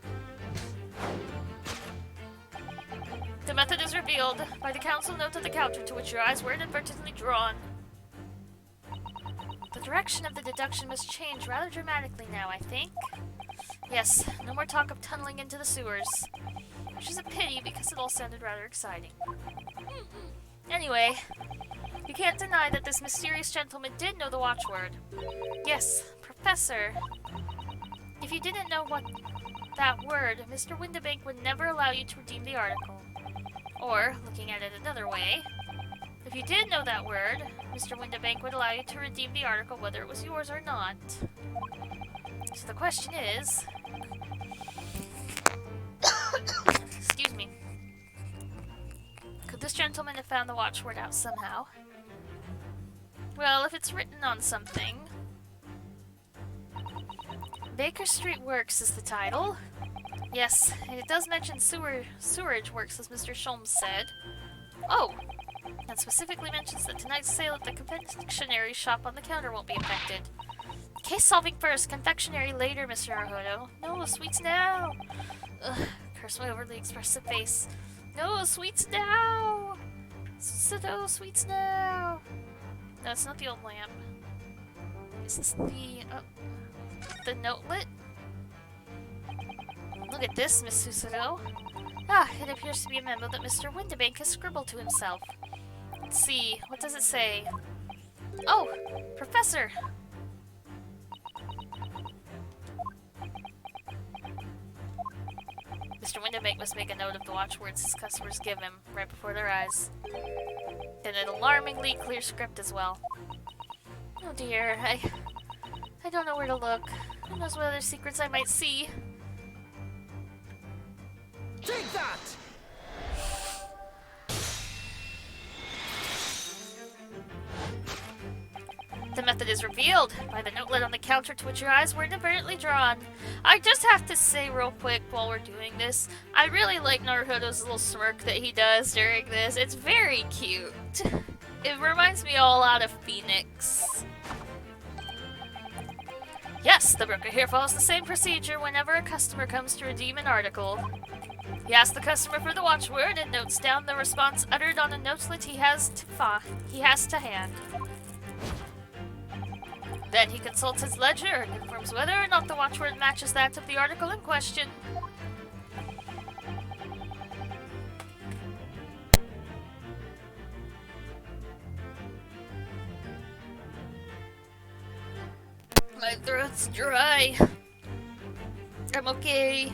The method is revealed by the council note on the counter to which your eyes were inadvertently drawn. The direction of the deduction must change rather dramatically now, I think. Yes, no more talk of tunneling into the sewers. Which is a pity, because it all sounded rather exciting. Anyway, you can't deny that this mysterious gentleman did know the watchword. Yes, Professor. If you didn't know what that word, Mr. Windibank would never allow you to redeem the article. Or, looking at it another way, if you did know that word, Mr. Windibank would allow you to redeem the article whether it was yours or not. So the question is... Excuse me. Could this gentleman have found the watchword out somehow? Well, if it's written on something... Baker Street Works is the title. Yes, and it does mention sewerage works, as Mr. Sholmes said. Oh! And specifically mentions that tonight's sale at the confectionery shop on the counter won't be affected. Case solving first, confectionery later, Mr. Arhodo. No, sweets now! Ugh, curse my overly expressive face. No, sweets now! No, sweets now! No, it's not the old lamp. Is this the notelet? Look at this, Miss Susato. Ah, it appears to be a memo that Mr. Windibank has scribbled to himself. Let's see, what does it say? Oh, Professor! Mr. Windibank must make a note of the watchwords his customers give him right before their eyes. In an alarmingly clear script as well. Oh dear, I don't know where to look. Who knows what other secrets I might see? Take that! The method is revealed by the notelet on the counter to which your eyes were inadvertently drawn. I just have to say real quick while we're doing this, I really like Naruhodo's little smirk that he does during this. It's very cute. It reminds me all out of Phoenix. Yes, the broker here follows the same procedure whenever a customer comes to redeem an article. He asks the customer for the watchword and notes down the response uttered on a notelet he has to hand. Then he consults his ledger and confirms whether or not the watchword matches that of the article in question. My throat's dry. I'm okay.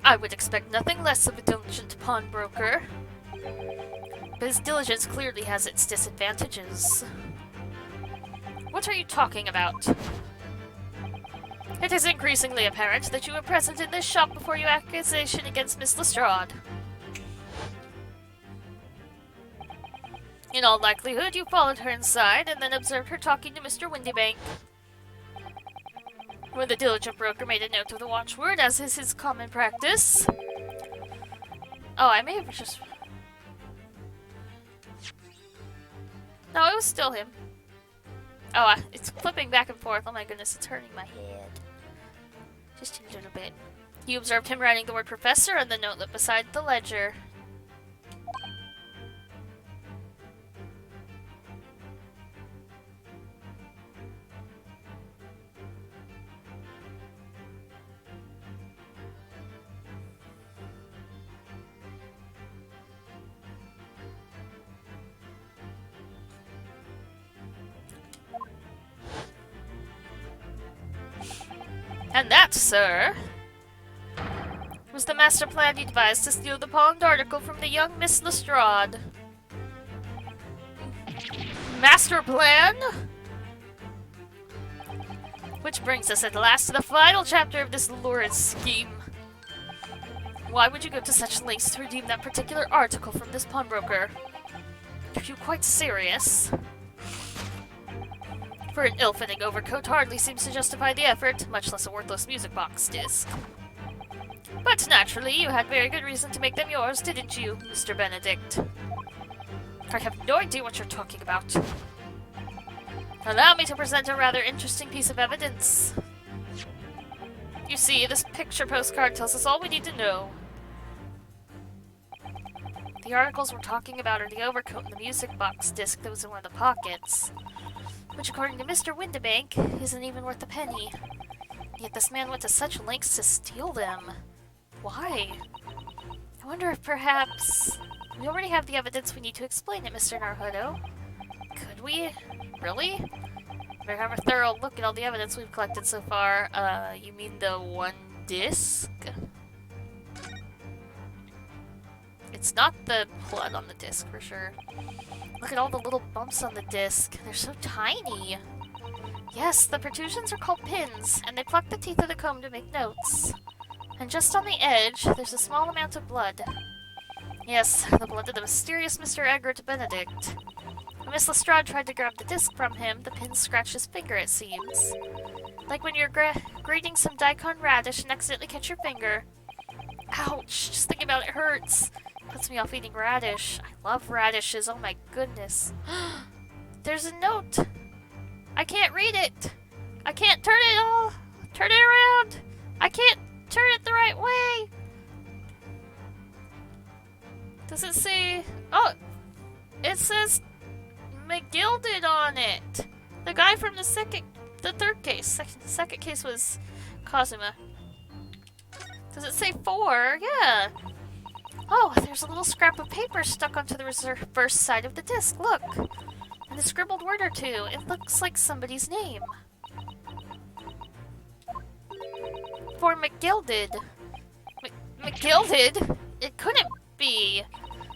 I would expect nothing less of a diligent pawnbroker. But his diligence clearly has its disadvantages. What are you talking about? It is increasingly apparent that you were present in this shop before your accusation against Miss Lestrade. In all likelihood, you followed her inside and then observed her talking to Mr. Windibank. When the diligent broker made a note of the watchword, as is his common practice... Oh, I may have just... No, it was still him. Oh, it's flipping back and forth. Oh my goodness, it's hurting my head. Just a little bit. You observed him writing the word professor on the notelet beside the ledger. And that, sir, was the master plan you devised to steal the pawned article from the young Miss Lestrade. Master plan? Which brings us at last to the final chapter of this lurid scheme. Why would you go to such lengths to redeem that particular article from this pawnbroker? Are you quite serious? For an ill-fitting overcoat hardly seems to justify the effort, much less a worthless music box disc. But naturally, you had very good reason to make them yours, didn't you, Mr. Benedict? I have no idea what you're talking about. Allow me to present a rather interesting piece of evidence. You see, this picture postcard tells us all we need to know. The articles we're talking about are the overcoat and the music box disc that was in one of the pockets. Which, according to Mr. Windibank, isn't even worth a penny. Yet this man went to such lengths to steal them. Why? I wonder if perhaps... We already have the evidence we need to explain it, Mr. Naruhodo. Could we? Really? Better have a thorough look at all the evidence we've collected so far. You mean the one disc? It's not the blood on the disc, for sure. Look at all the little bumps on the disc. They're so tiny. Yes, the protrusions are called pins, and they pluck the teeth of the comb to make notes. And just on the edge, there's a small amount of blood. Yes, the blood of the mysterious Mr. Egbert Benedict. When Miss Lestrade tried to grab the disc from him, the pin scratched his finger, it seems. Like when you're grating some daikon radish and accidentally catch your finger. Ouch, just thinking about it hurts. Puts me off eating radish. I love radishes, oh my goodness. There's a note. I can't read it. I can't turn it around. I can't turn it the right way. Does it say, oh, it says McGilded on it. The guy from the third case. Second case was Kazuma. Does it say 4? Yeah. Oh, there's a little scrap of paper stuck onto the reverse side of the disc. Look. And a scribbled word or two. It looks like somebody's name. For McGilded. McGilded? It couldn't be.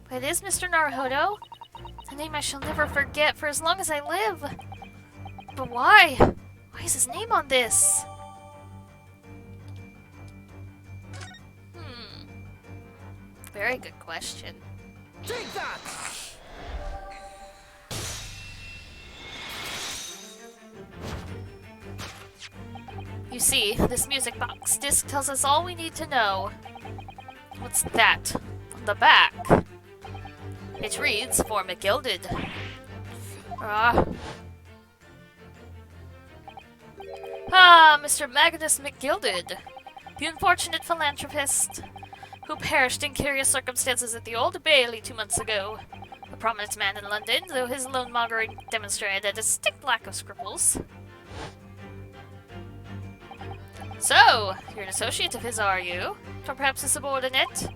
But it is Mr. Naruhodo. A name I shall never forget for as long as I live. But why? Why is his name on this? Very good question. Take that! You see, this music box disc tells us all we need to know. What's that? On the back. It reads, for McGilded. Mr. Magnus McGilded. The unfortunate philanthropist who perished in curious circumstances at the Old Bailey 2 months ago. A prominent man in London, though his loan-mongering demonstrated a distinct lack of scruples. So, you're an associate of his, are you? Or perhaps a subordinate?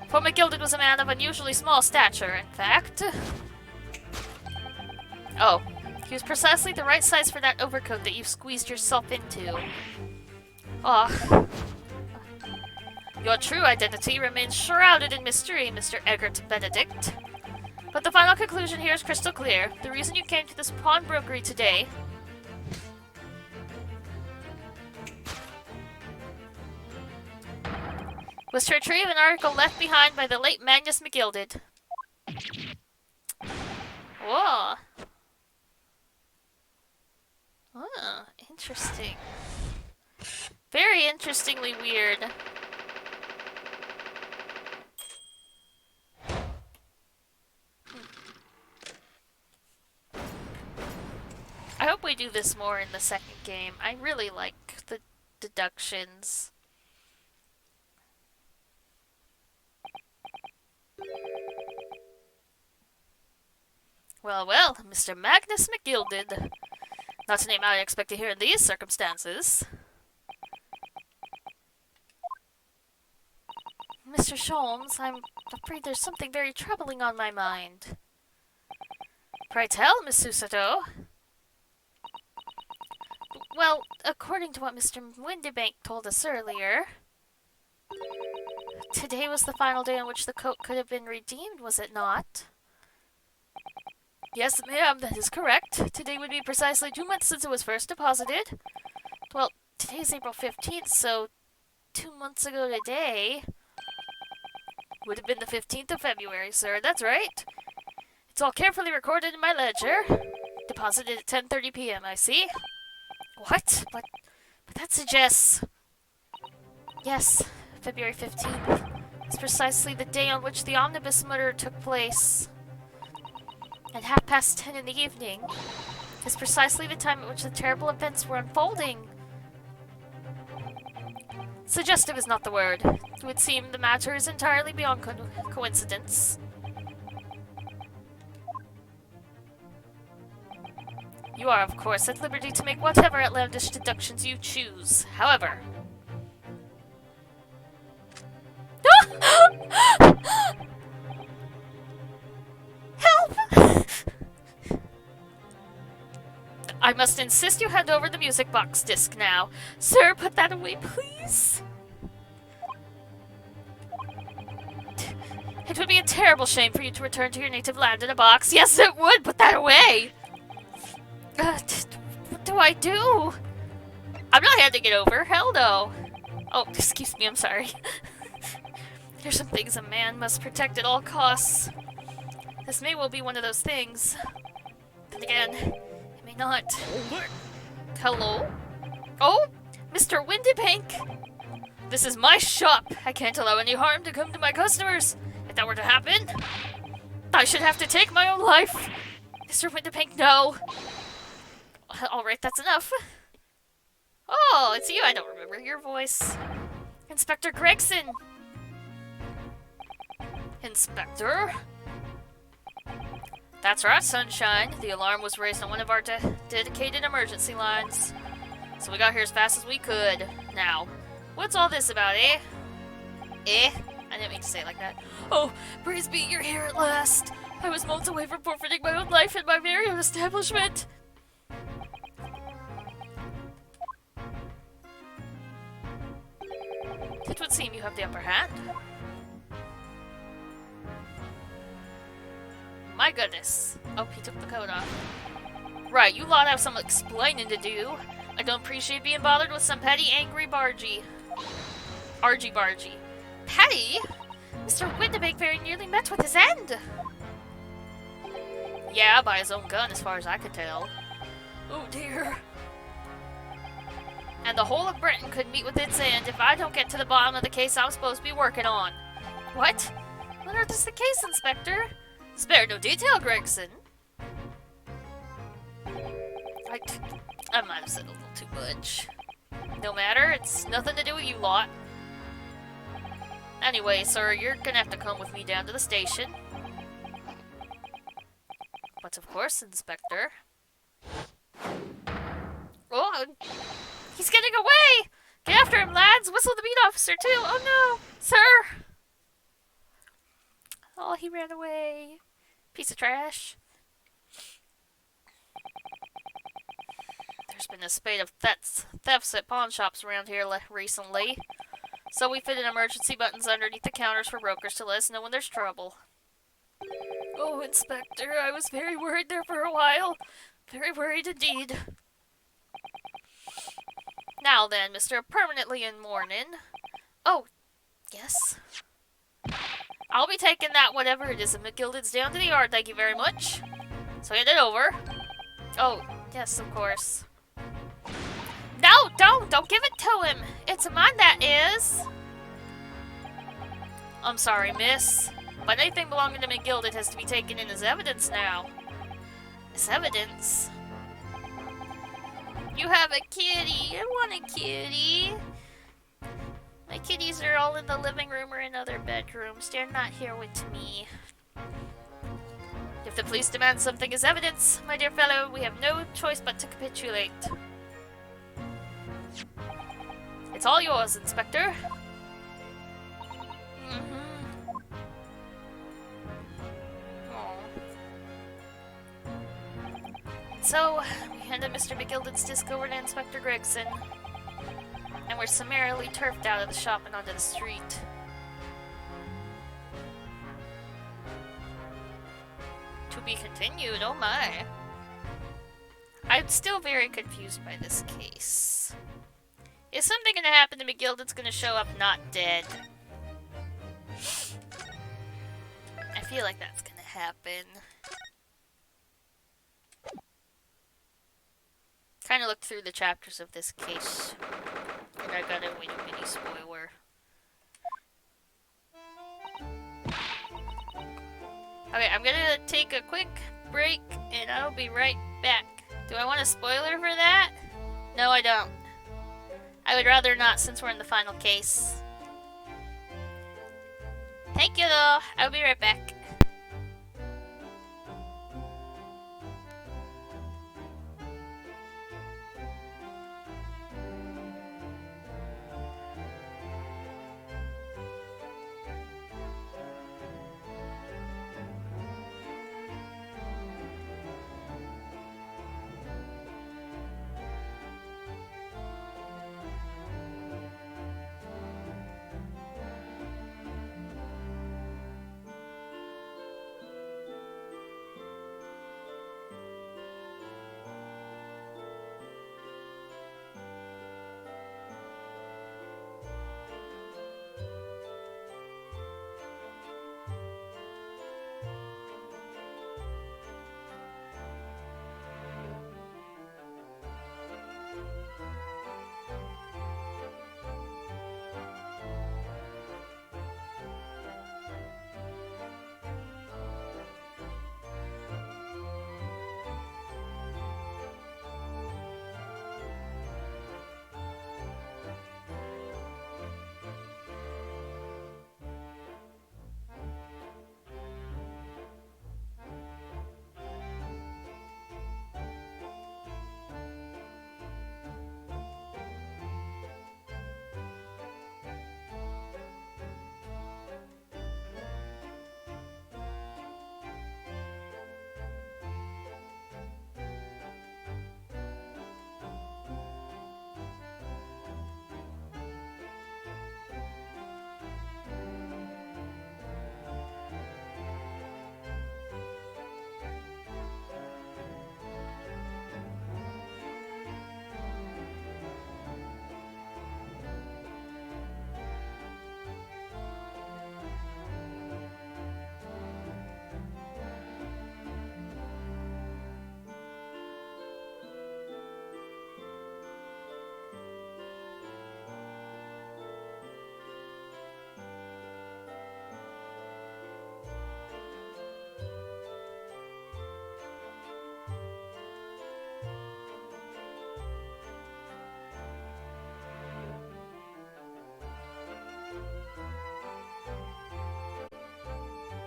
For McGilded was a man of unusually small stature, in fact. Oh, he was precisely the right size for that overcoat that you've squeezed yourself into. Oh. Your true identity remains shrouded in mystery, Mr. Eggert Benedict. But the final conclusion here is crystal clear. The reason you came to this pawnbrokery today was to retrieve an article left behind by the late Magnus McGilded. Whoa. Oh, interesting. Very interestingly weird. I hope we do this more in the second game. I really like the deductions. Well, well, Mr. Magnus McGilded. Not a name I'd expect to hear in these circumstances. Mr. Sholmes, I'm afraid there's something very troubling on my mind. Pray tell, Miss Susato. Well, according to what Mr. Windibank told us earlier, today was the final day on which the coat could have been redeemed, was it not? Yes, ma'am, that is correct. Today would be precisely 2 months since it was first deposited. Well, today's April 15th, so 2 months ago today would have been the 15th of February, sir. That's right. It's all carefully recorded in my ledger. Deposited at 10:30 p.m., I see. What? But that suggests... Yes, February 15th. It's precisely the day on which the omnibus murder took place. At 10:30 in the evening is precisely the time at which the terrible events were unfolding. Suggestive is not the word. It would seem the matter is entirely beyond coincidence. You are, of course, at liberty to make whatever outlandish deductions you choose. However... Help! I must insist you hand over the music box disc now. Sir, put that away, please. It would be a terrible shame for you to return to your native land in a box. Yes, it would! Put that away! What do I do? I'm not handing it over. Hell no. Oh, excuse me, I'm sorry. There's some things a man must protect at all costs. This may well be one of those things. Then again, it may not. Hello? Oh, Mr. Windibank! This is my shop. I can't allow any harm to come to my customers. If that were to happen, I should have to take my own life. Mr. Windibank, no. Alright, that's enough. Oh, it's you. I don't remember your voice. Inspector Gregson. Inspector? That's right, Sunshine. The alarm was raised on one of our dedicated emergency lines. So we got here as fast as we could. Now, what's all this about, eh? Eh? I didn't mean to say it like that. Oh, praise be, you're here at last. I was months away from forfeiting my own life in my very own establishment. It would seem you have the upper hand. My goodness. Oh, he took the coat off. Right, you lot have some explaining to do. I don't appreciate being bothered with some petty, angry bargy. Argy-bargy. Petty? Mr. Windibank very nearly met with his end. Yeah, by his own gun, as far as I could tell. Oh dear. And the whole of Britain could meet with its end if I don't get to the bottom of the case I'm supposed to be working on. What? What on earth is the case, Inspector? Spare no detail, Gregson. I might have said a little too much. No matter, it's nothing to do with you lot. Anyway, sir, you're gonna have to come with me down to the station. But of course, Inspector. Oh, he's getting away! Get after him, lads! Whistle the beat officer, too! Oh no! Sir! Oh, he ran away. Piece of trash. There's been a spate of thefts at pawn shops around here recently. So we fitted emergency buttons underneath the counters for brokers to let us know when there's trouble. Oh, Inspector, I was very worried there for a while. Very worried indeed. Now then, Mr. Permanently in Mourning. Oh, yes. I'll be taking that whatever it is in McGilded's down to the yard, thank you very much. So hand it over. Oh, yes, of course. No, don't give it to him. It's mine, that is. I'm sorry, miss, but anything belonging to McGilded has to be taken in as evidence now. As evidence? You have a kitty. I want a kitty. My kitties are all in the living room or in other bedrooms. They're not here with me. If the police demand something as evidence, my dear fellow, we have no choice but to capitulate. It's all yours, Inspector. So, we handed Mr. McGilded's disc over to Inspector Gregson, and we're summarily turfed out of the shop and onto the street. To be continued, oh my. I'm still very confused by this case. Is something gonna happen to McGilded's gonna show up not dead? I feel like that's gonna happen. Kind of looked through the chapters of this case, and I got a mini spoiler. Okay, I'm gonna take a quick break, and I'll be right back. Do I want a spoiler for that? No, I don't. I would rather not, since we're in the final case. Thank you, though. I'll be right back.